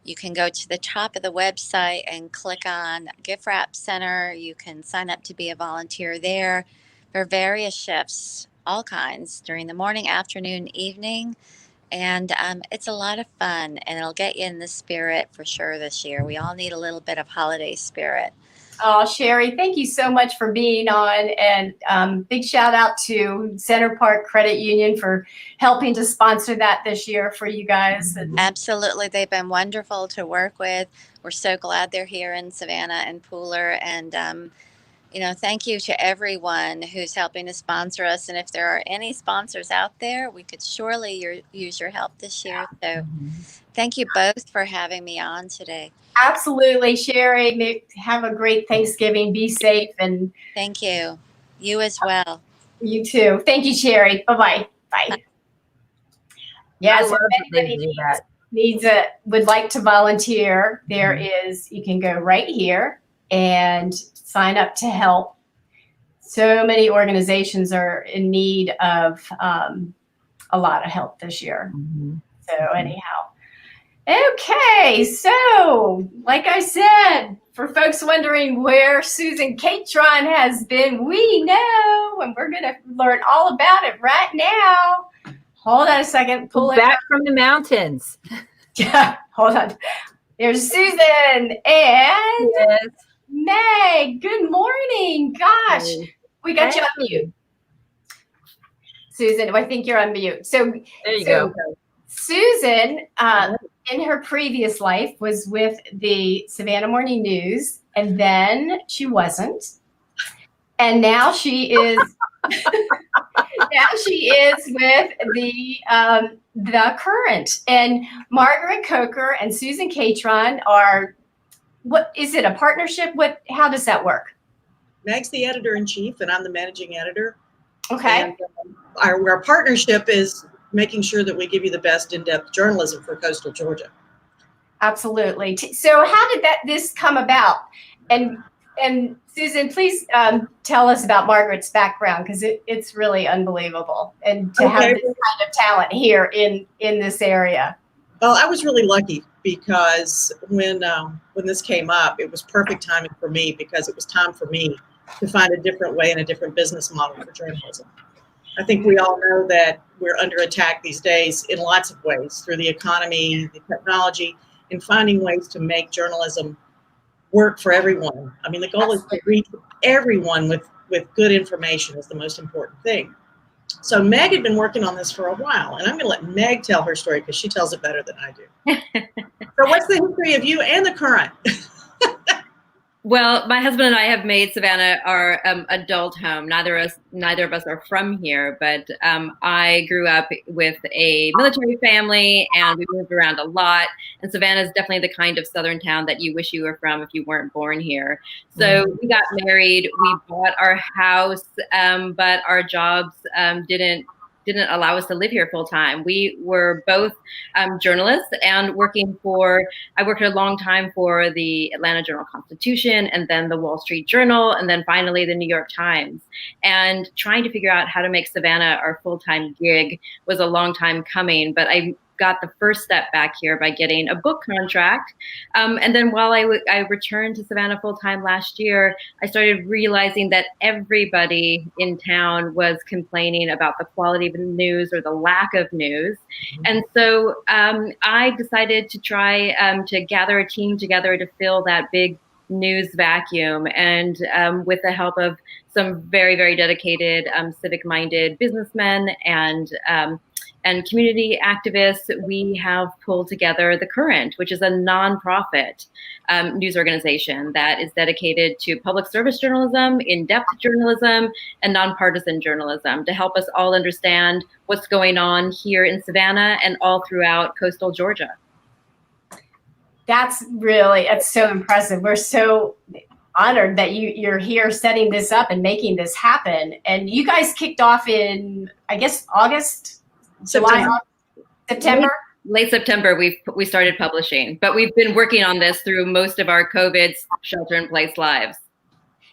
Speaker 11: You can go to the top of the website and click on Gift Wrap Center. You can sign up to be a volunteer there for various shifts, all kinds, during the morning, afternoon, evening. And it's a lot of fun, and it'll get you in the spirit for sure this year. We all need a little bit of holiday spirit.
Speaker 1: Oh, Sherry, thank you so much for being on. And big shout out to Center Park Credit Union for helping to sponsor that this year for you guys.
Speaker 11: Absolutely. They've been wonderful to work with. We're so glad they're here in Savannah and Pooler. And, thank you to everyone who's helping to sponsor us. And if there are any sponsors out there, we could surely use your help this year. So thank you both for having me on today.
Speaker 1: Absolutely, Sherry. Have a great Thanksgiving. Be safe. And
Speaker 11: thank you. You as well.
Speaker 1: You too. Thank you, Sherry. Bye-bye. Bye. Yeah, so if anybody would like to volunteer, you can go right here and sign up to help. So many organizations are in need of a lot of help this year. So anyhow. Okay, so like I said, for folks wondering where Susan Katron has been, we know, and we're going to learn all about it right now. Hold on a second. Pull it
Speaker 2: back from the mountains.
Speaker 1: Yeah, hold on. There's Susan and Meg. Good morning. Gosh, we got you on mute. Susan, I think you're on mute. So
Speaker 2: there you go.
Speaker 1: Susan, in her previous life, was with the Savannah Morning News, and then she wasn't. And now she is with the Current. And Margaret Coker and Susan Katron are, what is it, a partnership? How does that work?
Speaker 12: Meg's the editor-in-chief, and I'm the managing editor.
Speaker 1: Okay.
Speaker 12: And our partnership is making sure that we give you the best in-depth journalism for coastal Georgia.
Speaker 1: Absolutely. So how did this come about? And Susan, please tell us about Margaret's background, because it's really unbelievable, and to have this kind of talent here in this area.
Speaker 12: Well, I was really lucky because when this came up, it was perfect timing for me, because it was time for me to find a different way and a different business model for journalism. I think we all know that we're under attack these days in lots of ways, through the economy, the technology, and finding ways to make journalism work for everyone. I mean, the goal is to reach everyone with good information is the most important thing. So Meg had been working on this for a while, and I'm going to let Meg tell her story because she tells it better than I do. So what's the history of you and the Current?
Speaker 13: Well, my husband and I have made Savannah our adult home. Neither of us are from here, but I grew up with a military family, and we moved around a lot. And Savannah is definitely the kind of southern town that you wish you were from if you weren't born here. So we got married, we bought our house, but our jobs didn't allow us to live here full time. We were both journalists and I worked a long time for the Atlanta Journal-Constitution, and then the Wall Street Journal, and then finally the New York Times. And trying to figure out how to make Savannah our full-time gig was a long time coming, but I got the first step back here by getting a book contract. And then while I returned to Savannah full-time last year, I started realizing that everybody in town was complaining about the quality of the news or the lack of news. And so I decided to try to gather a team together to fill that big news vacuum. And with the help of some very, very dedicated civic-minded businessmen and community activists, we have pulled together The Current, which is a nonprofit news organization that is dedicated to public service journalism, in-depth journalism, and nonpartisan journalism to help us all understand what's going on here in Savannah and all throughout coastal Georgia.
Speaker 1: It's so impressive. We're so honored that you're here setting this up and making this happen. And you guys kicked off in, I guess, August? July, September?
Speaker 13: late September, we started publishing, but we've been working on this through most of our COVID shelter-in-place lives.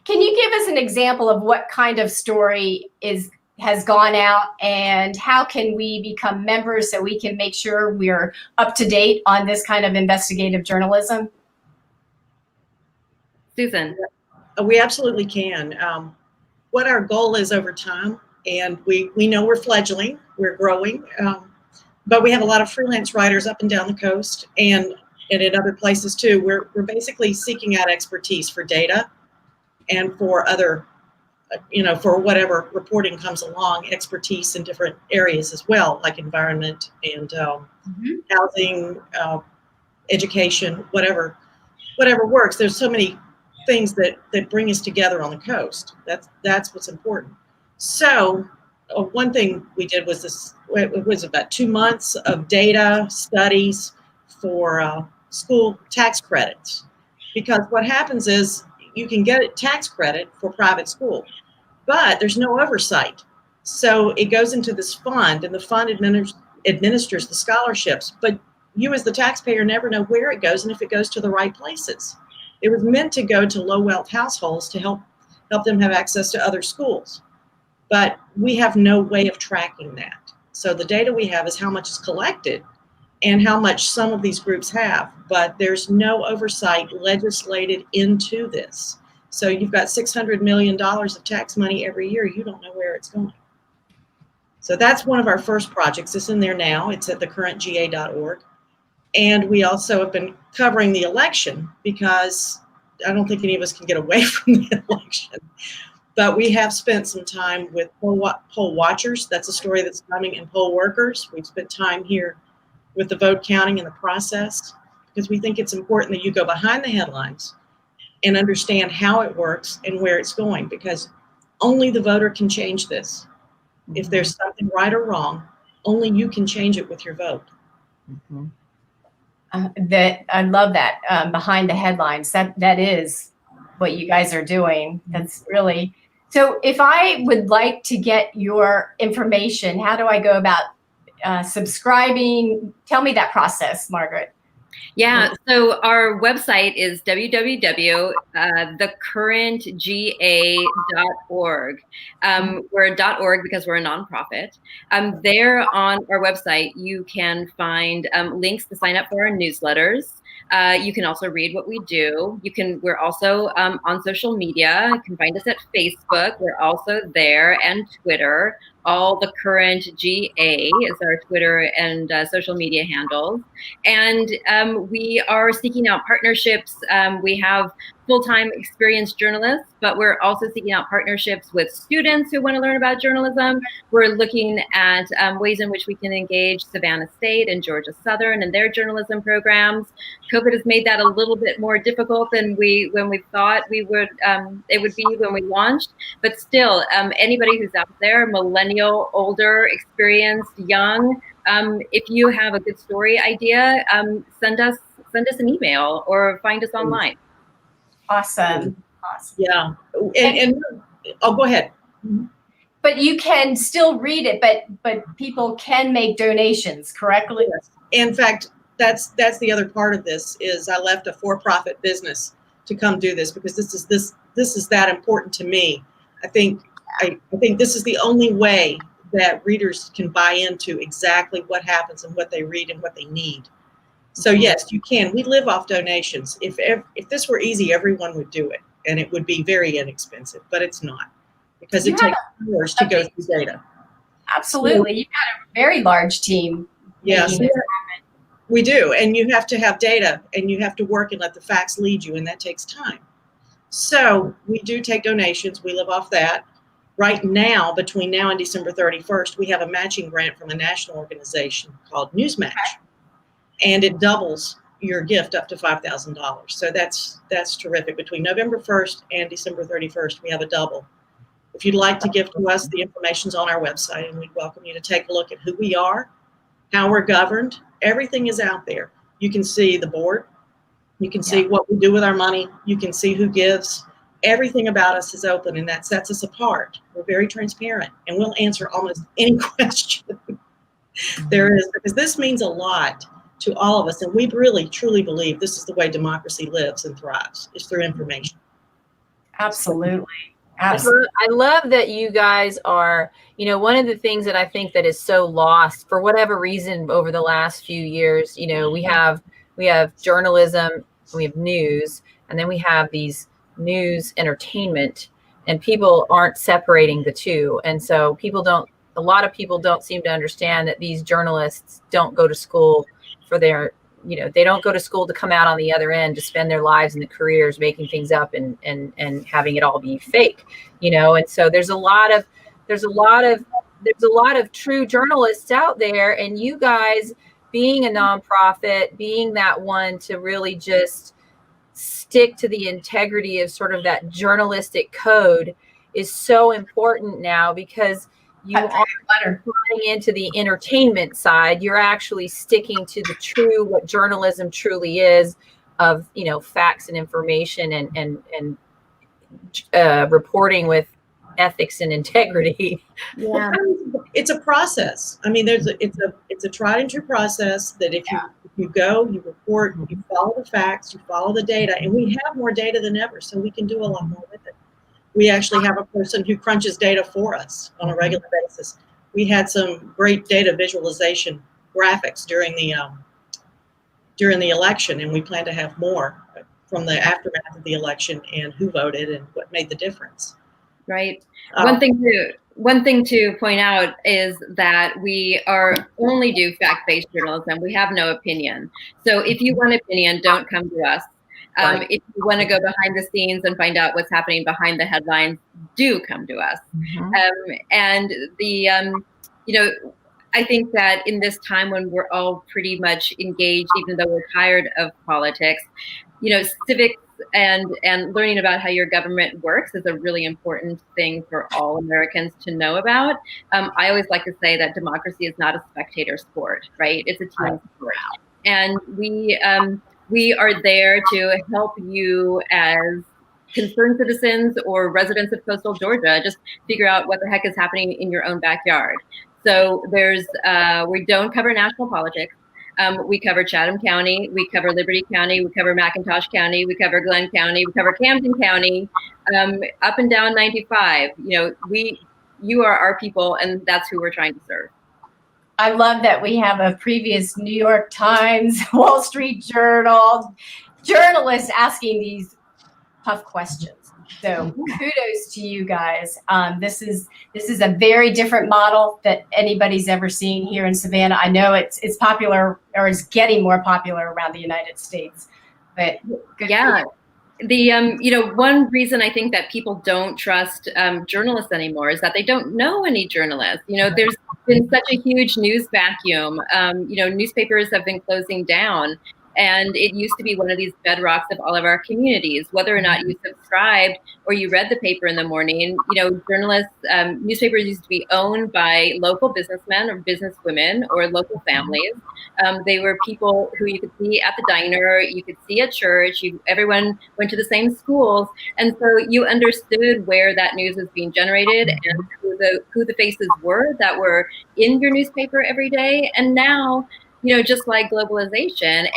Speaker 1: Can you give us an example of what kind of story has gone out, and how can we become members so we can make sure we're up to date on this kind of investigative journalism?
Speaker 13: Susan.
Speaker 12: We absolutely can. What our goal is over time, and we know we're fledgling, we're growing, but we have a lot of freelance writers up and down the coast and in other places too. We're basically seeking out expertise for data and for other, for whatever reporting comes along, expertise in different areas as well, like environment and housing, education, whatever works. There's so many things that bring us together on the coast. That's what's important. So one thing we did was this. It was about 2 months of data studies for school tax credits, because what happens is you can get a tax credit for private school, but there's no oversight. So it goes into this fund, and the fund administers the scholarships, but you as the taxpayer never know where it goes and if it goes to the right places. It was meant to go to low wealth households to help them have access to other schools, but we have no way of tracking that. So the data we have is how much is collected and how much some of these groups have, but there's no oversight legislated into this. So you've got $600 million of tax money every year. You don't know where it's going. So that's one of our first projects. It's in there now. It's at thecurrentga.org. And we also have been covering the election, because I don't think any of us can get away from the election. But we have spent some time with poll watchers. That's a story that's coming, and poll workers. We've spent time here with the vote counting and the process, because we think it's important that you go behind the headlines and understand how it works and where it's going, because only the voter can change this. If there's something right or wrong, only you can change it with your vote.
Speaker 1: That I love that, behind the headlines. That is what you guys are doing. That's really. So if I would like to get your information, how do I go about subscribing? Tell me that process, Margaret.
Speaker 13: Yeah, so our website is www.thecurrentga.org. We're .org because we're a nonprofit. There on our website, you can find links to sign up for our newsletters. You can also read what we do. We're also on social media. You can find us at Facebook. We're also there, and Twitter. All The Current GA is our Twitter and social media handles. And we are seeking out partnerships. We have full-time experienced journalists, but we're also seeking out partnerships with students who want to learn about journalism. We're looking at ways in which we can engage Savannah State and Georgia Southern and their journalism programs. COVID has made that a little bit more difficult than when we thought it would be when we launched. But still, anybody who's out there, millennial, older, experienced, young, if you have a good story idea, send us an email or find us online.
Speaker 1: Awesome.
Speaker 12: Yeah. And oh, go ahead.
Speaker 1: But you can still read it, but people can make donations, correctly?
Speaker 12: Yes. In fact, that's the other part of this is I left a for-profit business to come do this, because this is that important to me. I think this is the only way that readers can buy into exactly what happens and what they read and what they need. So yes, you can. We live off donations. If this were easy, everyone would do it, and it would be very inexpensive. But it's not, because it takes hours to go through data.
Speaker 1: Absolutely, so, you've got a very large team.
Speaker 12: Yes, we do, and you have to have data, and you have to work and let the facts lead you, and that takes time. So we do take donations. We live off that. Right now, between now and December 31st, we have a matching grant from a national organization called Newsmatch. And it doubles your gift up to $5,000. So that's terrific. Between November 1st and December 31st, we have a double. If you'd like to give to us, the information's on our website, and we'd welcome you to take a look at who we are, how we're governed. Everything is out there. You can see the board. You can see what we do with our money. You can see who gives. Everything about us is open, and that sets us apart. We're very transparent, and we'll answer almost any question. There is, because this means a lot to all of us. And we really, truly believe this is the way democracy lives and thrives, is through information.
Speaker 1: Absolutely.
Speaker 2: I love that you guys are, one of the things that I think that is so lost for whatever reason over the last few years, we have journalism, we have news, and then we have these news entertainment, and people aren't separating the two. And so a lot of people don't seem to understand that these journalists don't go to school for their, they don't go to school to come out on the other end to spend their lives and their careers making things up and having it all be fake, and so there's a lot of true journalists out there, and you guys being a nonprofit, being that one to really just stick to the integrity of sort of that journalistic code is so important now, because you aren't flying into the entertainment side. You're actually sticking to the true, what journalism truly is, of, facts and information and reporting with ethics and integrity.
Speaker 12: Yeah, it's a process. I mean, it's a tried and true process that if you go, you report, you follow the facts, you follow the data, and we have more data than ever, so we can do a lot more with it. We actually have a person who crunches data for us on a regular basis. We had some great data visualization graphics during the election, and we plan to have more from the aftermath of the election and who voted and what made the difference.
Speaker 13: Right. One thing to point out is that we only do fact-based journalism. We have no opinion. So if you want opinion, don't come to us. Right. If you want to go behind the scenes and find out what's happening behind the headlines, do come to us. And I think that in this time when we're all pretty much engaged, even though we're tired of politics, civics and learning about how your government works is a really important thing for all Americans to know about. I always like to say that democracy is not a spectator sport, right? It's a team sport. And we are there to help you as concerned citizens or residents of coastal Georgia just figure out what the heck is happening in your own backyard. So we don't cover national politics. We cover Chatham County, we cover Liberty County, we cover McIntosh County, we cover Glenn County, we cover Camden County, up and down 95. You are our people, and that's who we're trying to serve.
Speaker 1: I love that we have a previous New York Times, Wall Street Journal journalist asking these tough questions. So kudos to you guys. This is a very different model that anybody's ever seen here in Savannah. I know it's popular, or is getting more popular around the United States. But
Speaker 13: yeah. One reason I think that people don't trust journalists anymore is that they don't know any journalists. There's been such a huge news vacuum. Newspapers have been closing down, and it used to be one of these bedrocks of all of our communities. Whether or not you subscribed or you read the paper in the morning, journalists, newspapers used to be owned by local businessmen or businesswomen or local families. They were people who you could see at the diner, you could see at church, everyone went to the same schools. And so you understood where that news was being generated and who the faces were that were in your newspaper every day. And now, just like globalization,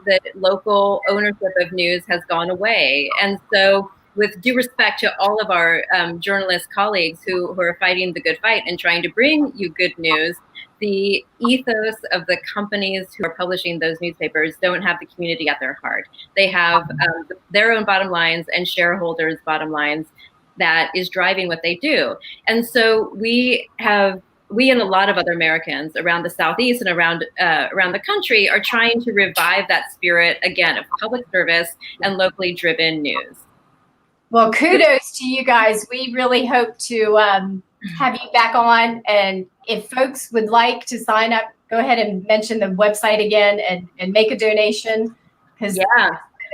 Speaker 13: the local ownership of news has gone away. And so with due respect to all of our journalist colleagues who are fighting the good fight and trying to bring you good news, the ethos of the companies who are publishing those newspapers don't have the community at their heart. They have their own bottom lines and shareholders' bottom lines that is driving what they do. And so we and a lot of other Americans around the Southeast and around the country are trying to revive that spirit again of public service and locally driven news.
Speaker 1: Well, kudos to you guys. We really hope to have you back on. And if folks would like to sign up, go ahead and mention the website again and make a donation.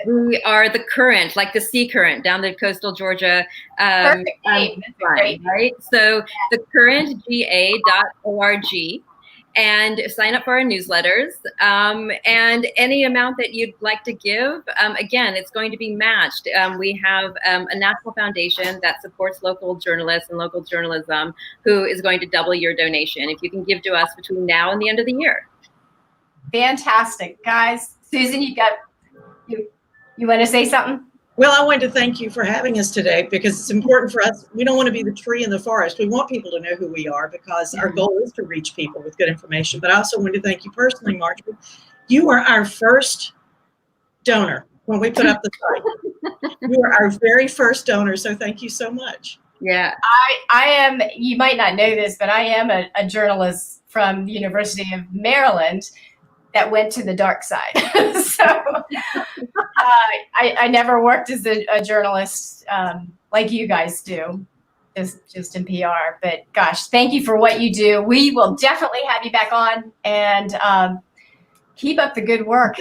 Speaker 13: We are the Current, like the sea current down the coastal Georgia.
Speaker 1: Perfect name.
Speaker 13: Right? So the currentga.org. and sign up for our newsletters. And any amount that you'd like to give, again, it's going to be matched. We have a national foundation that supports local journalists and local journalism who is going to double your donation if you can give to us between now and the end of the year.
Speaker 1: Fantastic, guys. Susan, you want to say something?
Speaker 12: Well, I wanted to thank you for having us today because it's important for us. We don't want to be the tree in the forest. We want people to know who we are because our goal is to reach people with good information. But I also want to thank you personally, Marjorie. You were our first donor when we put up the site. You were our very first donor, so thank you so much.
Speaker 13: Yeah.
Speaker 1: I am, you might not know this, but I am a journalist from the University of Maryland that went to the dark side. So I never worked as a journalist like you guys do, just in PR. But gosh, thank you for what you do. We will definitely have you back on, and keep up the good work.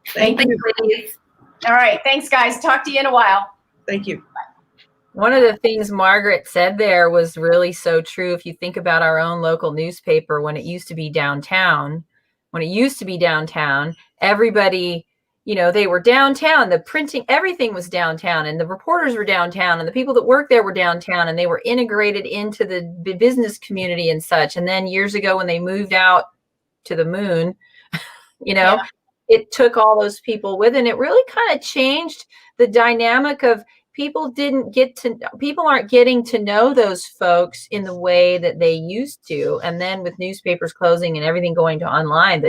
Speaker 1: Thank you. All right. Thanks, guys. Talk to you in a while.
Speaker 12: Thank you.
Speaker 2: One of the things Margaret said there was really so true. If you think about our own local newspaper, when it used to be downtown, everybody, they were downtown, the printing, everything was downtown, and the reporters were downtown, and the people that worked there were downtown, and they were integrated into the business community and such. And then years ago, when they moved out to the moon, it took all those people with it. And it really kind of changed the dynamic of people aren't getting to know those folks in the way that they used to. And then with newspapers closing and everything going to online,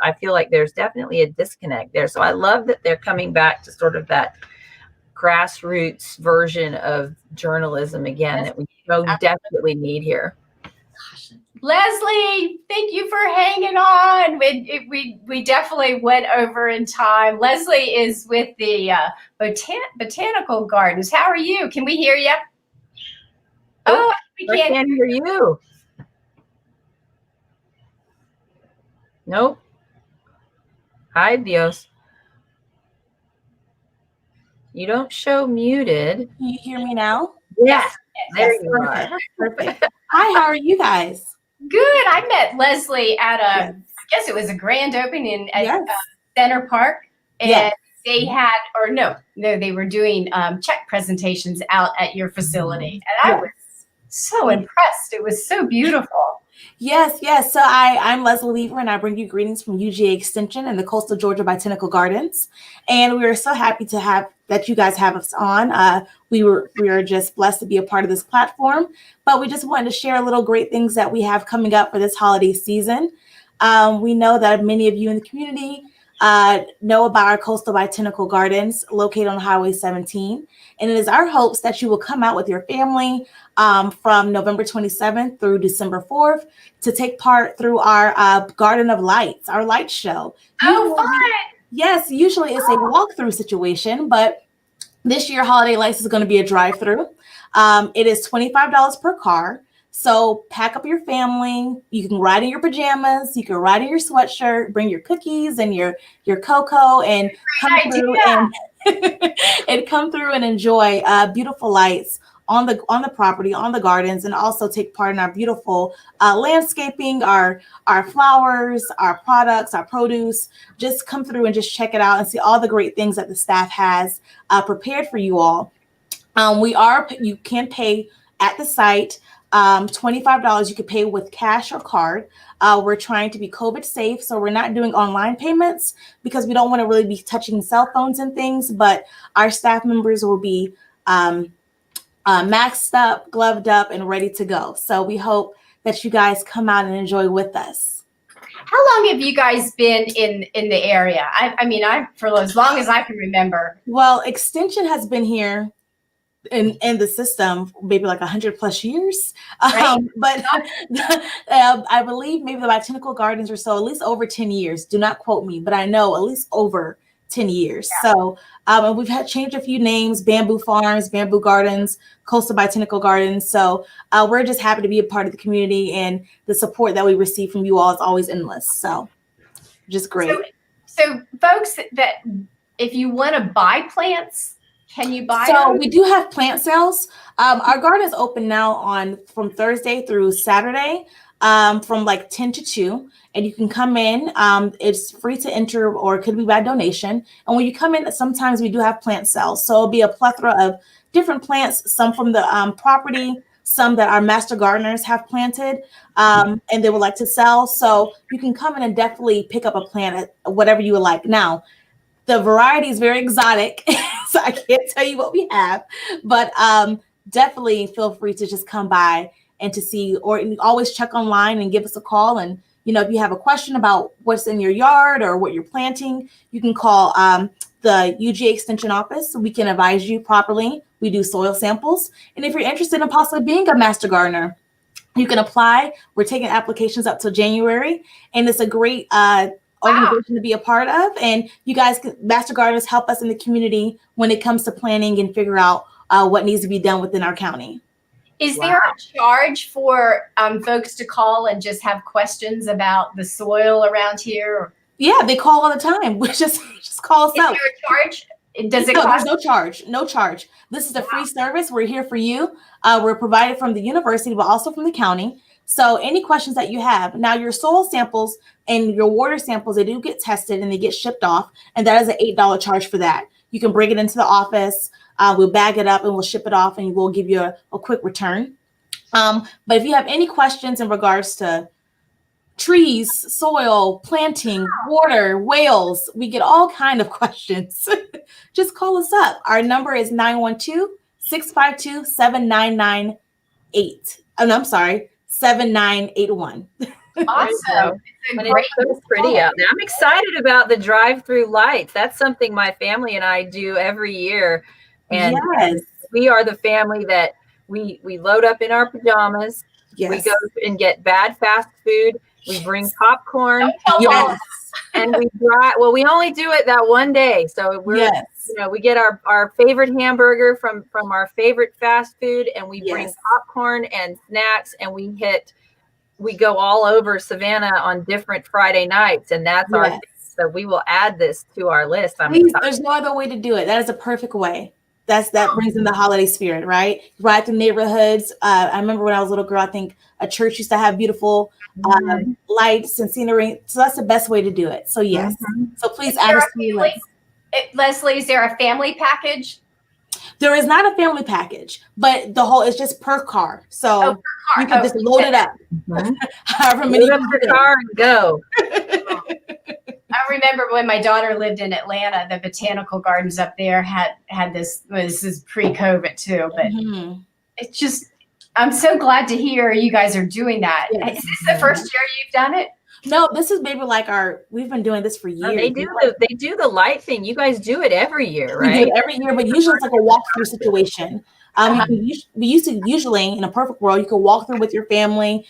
Speaker 2: I feel like there's definitely a disconnect there. So I love that they're coming back to sort of that grassroots version of journalism again, that we so desperately need here.
Speaker 1: Leslie, thank you for hanging on. We definitely went over in time. Leslie is with the Botanical Gardens. How are you? Can we hear you? Oh, we can't
Speaker 2: hear you. Nope. Hi, Dios. You don't show muted.
Speaker 14: Can you hear me now?
Speaker 2: Yes. There you
Speaker 14: are.
Speaker 2: Perfect.
Speaker 14: Hi, how are you guys?
Speaker 1: Good. I met Leslie at I guess it was a grand opening at Center Park, and they had, they were doing check presentations out at your facility, and I was so impressed. It was so beautiful.
Speaker 14: Yes. So I'm Leslie Weaver, and I bring you greetings from UGA Extension and the Coastal Georgia Botanical Gardens. And we are so happy to have that you guys have us on. We are just blessed to be a part of this platform, but we just wanted to share a little great things that we have coming up for this holiday season. We know that many of you in the community know about our Coastal Botanical Gardens located on Highway 17. And it is our hopes that you will come out with your family from November 27th through December 4th to take part through our Garden of Lights, our light show.
Speaker 1: Oh, fun!
Speaker 14: Yes, usually it's a walkthrough situation, but this year Holiday Lights is going to be a drive-through. It is $25 per car. So pack up your family. You can ride in your pajamas. You can ride in your sweatshirt. Bring your cookies and your cocoa and come through and come through and enjoy beautiful lights on the property, on the gardens, and also take part in our beautiful landscaping, our flowers, our products, our produce. Just come through and just check it out and see all the great things that the staff has prepared for you all. You can pay at the site. $25. You could pay with cash or card. We're trying to be COVID safe, so we're not doing online payments because we don't want to really be touching cell phones and things, but our staff members will be maxed up, gloved up, and ready to go. So we hope that you guys come out and enjoy with us.
Speaker 1: How long have you guys been in the area? I mean, for as long as I can remember.
Speaker 14: Well, Extension has been here in the system maybe like 100+ years,
Speaker 1: right.
Speaker 14: But I believe maybe the Botanical Gardens or so, at least over 10 years. Do not quote me, but I know at least over 10 years. Yeah. So and we've had changed a few names: Bamboo Farms, Bamboo Gardens, Coastal Botanical Gardens. So we're just happy to be a part of the community, and the support that we receive from you all is always endless. So just great.
Speaker 1: So folks, that if you want to buy plants, can you buy
Speaker 14: them?
Speaker 1: We
Speaker 14: do have plant sales. Our garden is open now from Thursday through Saturday. from like 10 to 2, and you can come in. It's free to enter, or it could be by donation. And when you come in, sometimes we do have plant sales. So it'll be a plethora of different plants, some from the property, some that our master gardeners have planted, and they would like to sell. So you can come in and definitely pick up a plant, whatever you would like. Now, the variety is very exotic, so I can't tell you what we have, but definitely feel free to just come by and to see, or always check online and give us a call. And, you know, if you have a question about what's in your yard or what you're planting, you can call the UGA Extension office so we can advise you properly. We do soil samples. And if you're interested in possibly being a master gardener, you can apply. We're taking applications up till January, and it's a great organization to be a part of. And you guys, master gardeners, help us in the community when it comes to planning and figure out what needs to be done within our county.
Speaker 1: Is there a charge for folks to call and just have questions about the soil around here?
Speaker 14: Yeah, they call all the time. We just call us out.
Speaker 1: Is there a charge? Does it
Speaker 14: No,
Speaker 1: cost?
Speaker 14: there's no charge. No charge. This is a free service. We're here for you. We're provided from the university, but also from the county. So any questions that you have. Now, your soil samples and your water samples, they do get tested and they get shipped off. And that is an $8 charge for that. You can bring it into the office. We'll bag it up and we'll ship it off, and we'll give you a quick return. But if you have any questions in regards to trees, soil, planting, water, whales, we get all kind of questions. Just call us up. Our number is 912-652-7998. And I'm sorry, 7981.
Speaker 1: Awesome.
Speaker 2: And it's so pretty out there. I'm excited about the drive-through lights. That's something my family and I do every year. And
Speaker 14: yes,
Speaker 2: we are the family that we load up in our pajamas.
Speaker 14: Yes.
Speaker 2: We go and get bad fast food. We bring popcorn.
Speaker 14: Yes.
Speaker 2: And we drive. Well, we only do it that one day. So we're, you know, we get our favorite hamburger from our favorite fast food, and we bring popcorn and snacks, and we go all over Savannah on different Friday nights, and that's our thing. So we will add this to our list.
Speaker 14: Please, there's no other way to do it. That is a perfect way. That brings in the holiday spirit, right? Ride through neighborhoods. I remember when I was a little girl, I think a church used to have beautiful lights and scenery. So that's the best way to do it. So yes. So please add us to your list.
Speaker 1: Leslie, is there a family package?
Speaker 14: There is not a family package, but it's just per car. So you can just load it up. However many
Speaker 2: load up your car and go.
Speaker 1: I remember when my daughter lived in Atlanta, the Botanical Gardens up there had this. Well, this is pre-COVID too, but it's just, I'm so glad to hear you guys are doing that. Yes. Is this the first year you've done it?
Speaker 14: No, this is maybe like we've been doing this for years.
Speaker 2: No, they do the light thing. You guys do it every year, right?
Speaker 14: We do it every year, but usually it's like a walkthrough situation. Usually in a perfect world, you could walk through with your family.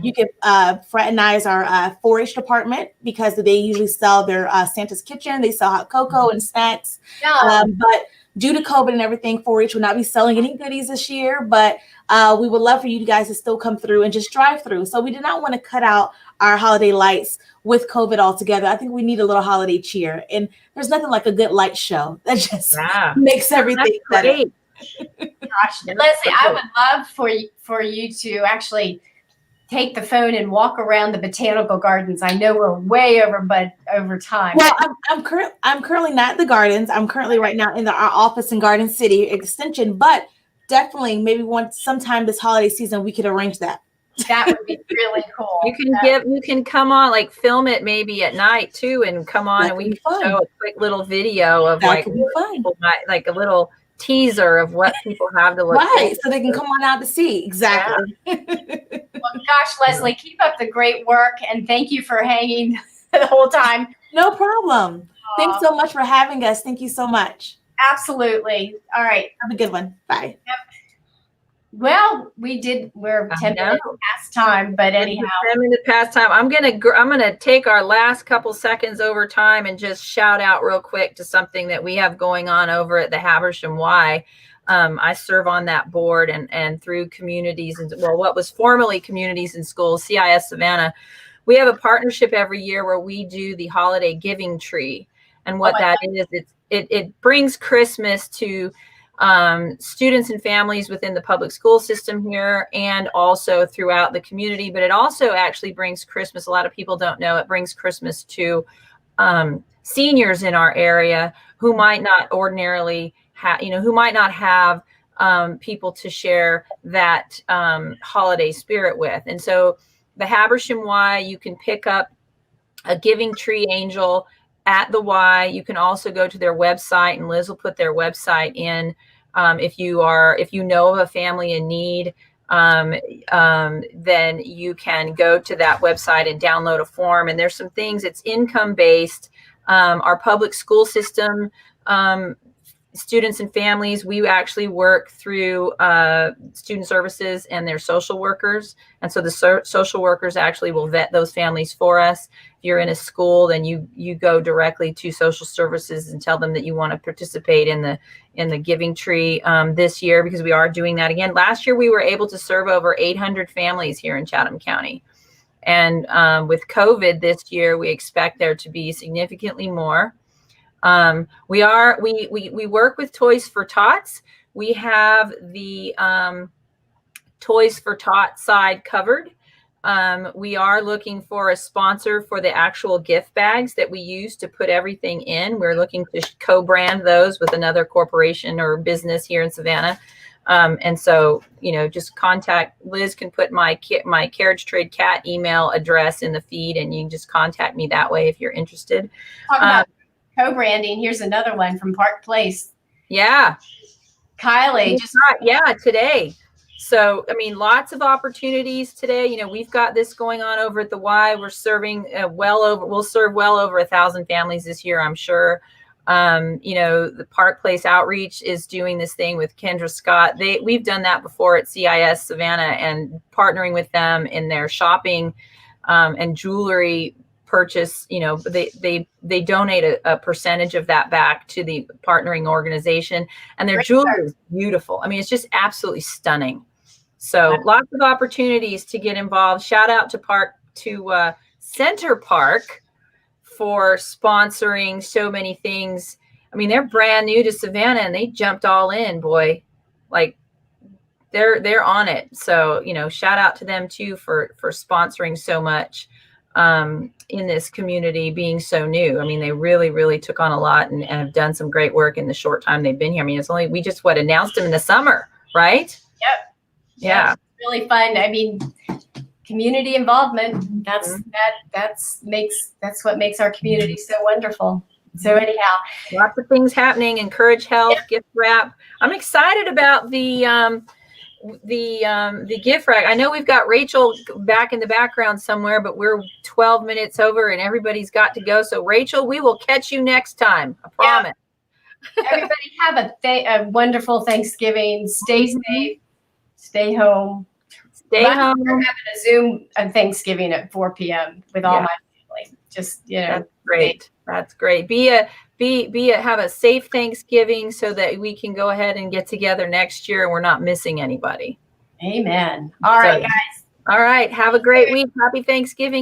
Speaker 14: You could fraternize our 4-H department, because they usually sell their Santa's Kitchen. They sell hot cocoa and snacks. But due to COVID and everything, 4-H will not be selling any goodies this year. But we would love for you guys to still come through and just drive through. So we did not want to cut out our holiday lights with COVID altogether. I think we need a little holiday cheer. And there's nothing like a good light show that just makes everything better.
Speaker 1: Gosh, Leslie, I would love for you to actually take the phone and walk around the Botanical Gardens. I know we're way over time.
Speaker 14: Well, I'm currently not at the gardens. I'm currently right now in our office in Garden City Extension, but definitely maybe sometime this holiday season we could arrange that.
Speaker 1: That would be really cool.
Speaker 2: You can come on, like film it maybe at night too, and come on and we can show a quick little video of like a little teaser of what people have to look
Speaker 14: right, so they can come on out to see. Exactly.
Speaker 1: Well, gosh, Leslie, keep up the great work, and thank you for hanging the whole time.
Speaker 14: No problem. Thanks so much for having us. Thank you so much.
Speaker 1: Absolutely. All right.
Speaker 14: Have a good one. Bye.
Speaker 1: Yep. Well, we're 10 minutes past time, but anyhow.
Speaker 2: 10 minutes past time. I'm gonna take our last couple seconds over time and just shout out real quick to something that we have going on over at the Habersham Y. I serve on that board, and through communities, and what was formerly Communities in Schools, CIS Savannah, we have a partnership every year where we do the holiday giving tree. And what that is, it brings Christmas to students and families within the public school system here and also throughout the community. But it also actually brings Christmas. A lot of people don't know it brings Christmas to seniors in our area who might not ordinarily have, who might not have people to share that holiday spirit with. And so the Habersham Y, you can pick up a Giving Tree Angel at the Y. You can also go to their website, and Liz will put their website in. If you know of a family in need, then you can go to that website and download a form. And there's some things, it's income based. Our public school system, students and families, we actually work through student services and their social workers. And so the social workers actually will vet those families for us. If you're in a school, then you go directly to social services and tell them that you want to participate in the Giving Tree this year, because we are doing that again. Last year, we were able to serve over 800 families here in Chatham County. And with COVID this year, we expect there to be significantly more. We work with Toys for Tots. We have the Toys for Tots side covered. We are looking for a sponsor for the actual gift bags that we use to put everything in. We're looking to co-brand those with another corporation or business here in Savannah. And so, just contact Liz, can put my Carriage Trade Cat email address in the feed, and you can just contact me that way if you're interested.
Speaker 1: Talk about co-branding. Here's another one from Park Place.
Speaker 2: Yeah.
Speaker 1: Kylie,
Speaker 2: today. So, lots of opportunities today. We've got this going on over at the Y. We're serving we'll serve well over 1,000 families this year, I'm sure. The Park Place Outreach is doing this thing with Kendra Scott. We've done that before at CIS Savannah, and partnering with them in their shopping and jewelry purchase. They donate a percentage of that back to the partnering organization, and their jewelry is beautiful. It's just absolutely stunning. So lots of opportunities to get involved. Shout out to Center Park for sponsoring so many things. They're brand new to Savannah, and they jumped all in, boy. Like they're on it. So, shout out to them too for sponsoring so much in this community, being so new. They really, really took on a lot and have done some great work in the short time they've been here. We just announced them in the summer, right?
Speaker 1: Yep.
Speaker 2: Yeah.
Speaker 1: It's really fun. Community involvement, that's what makes our community so wonderful. So anyhow,
Speaker 2: lots of things happening. Encourage Health, gift wrap. I'm excited about the gift wrap. I know we've got Rachel back in the background somewhere, but we're 12 minutes over and everybody's got to go. So Rachel, we will catch you next time. I promise.
Speaker 1: Yeah. Everybody have a wonderful Thanksgiving. Stay safe. Stay home.
Speaker 2: Stay home.
Speaker 1: We're having a Zoom on Thanksgiving at 4 p.m. with all my family. Just,
Speaker 2: That's great. That's great. Have a safe Thanksgiving so that we can go ahead and get together next year and we're not missing anybody.
Speaker 1: Amen. All right, guys.
Speaker 2: All right. Have a great week. Happy Thanksgiving.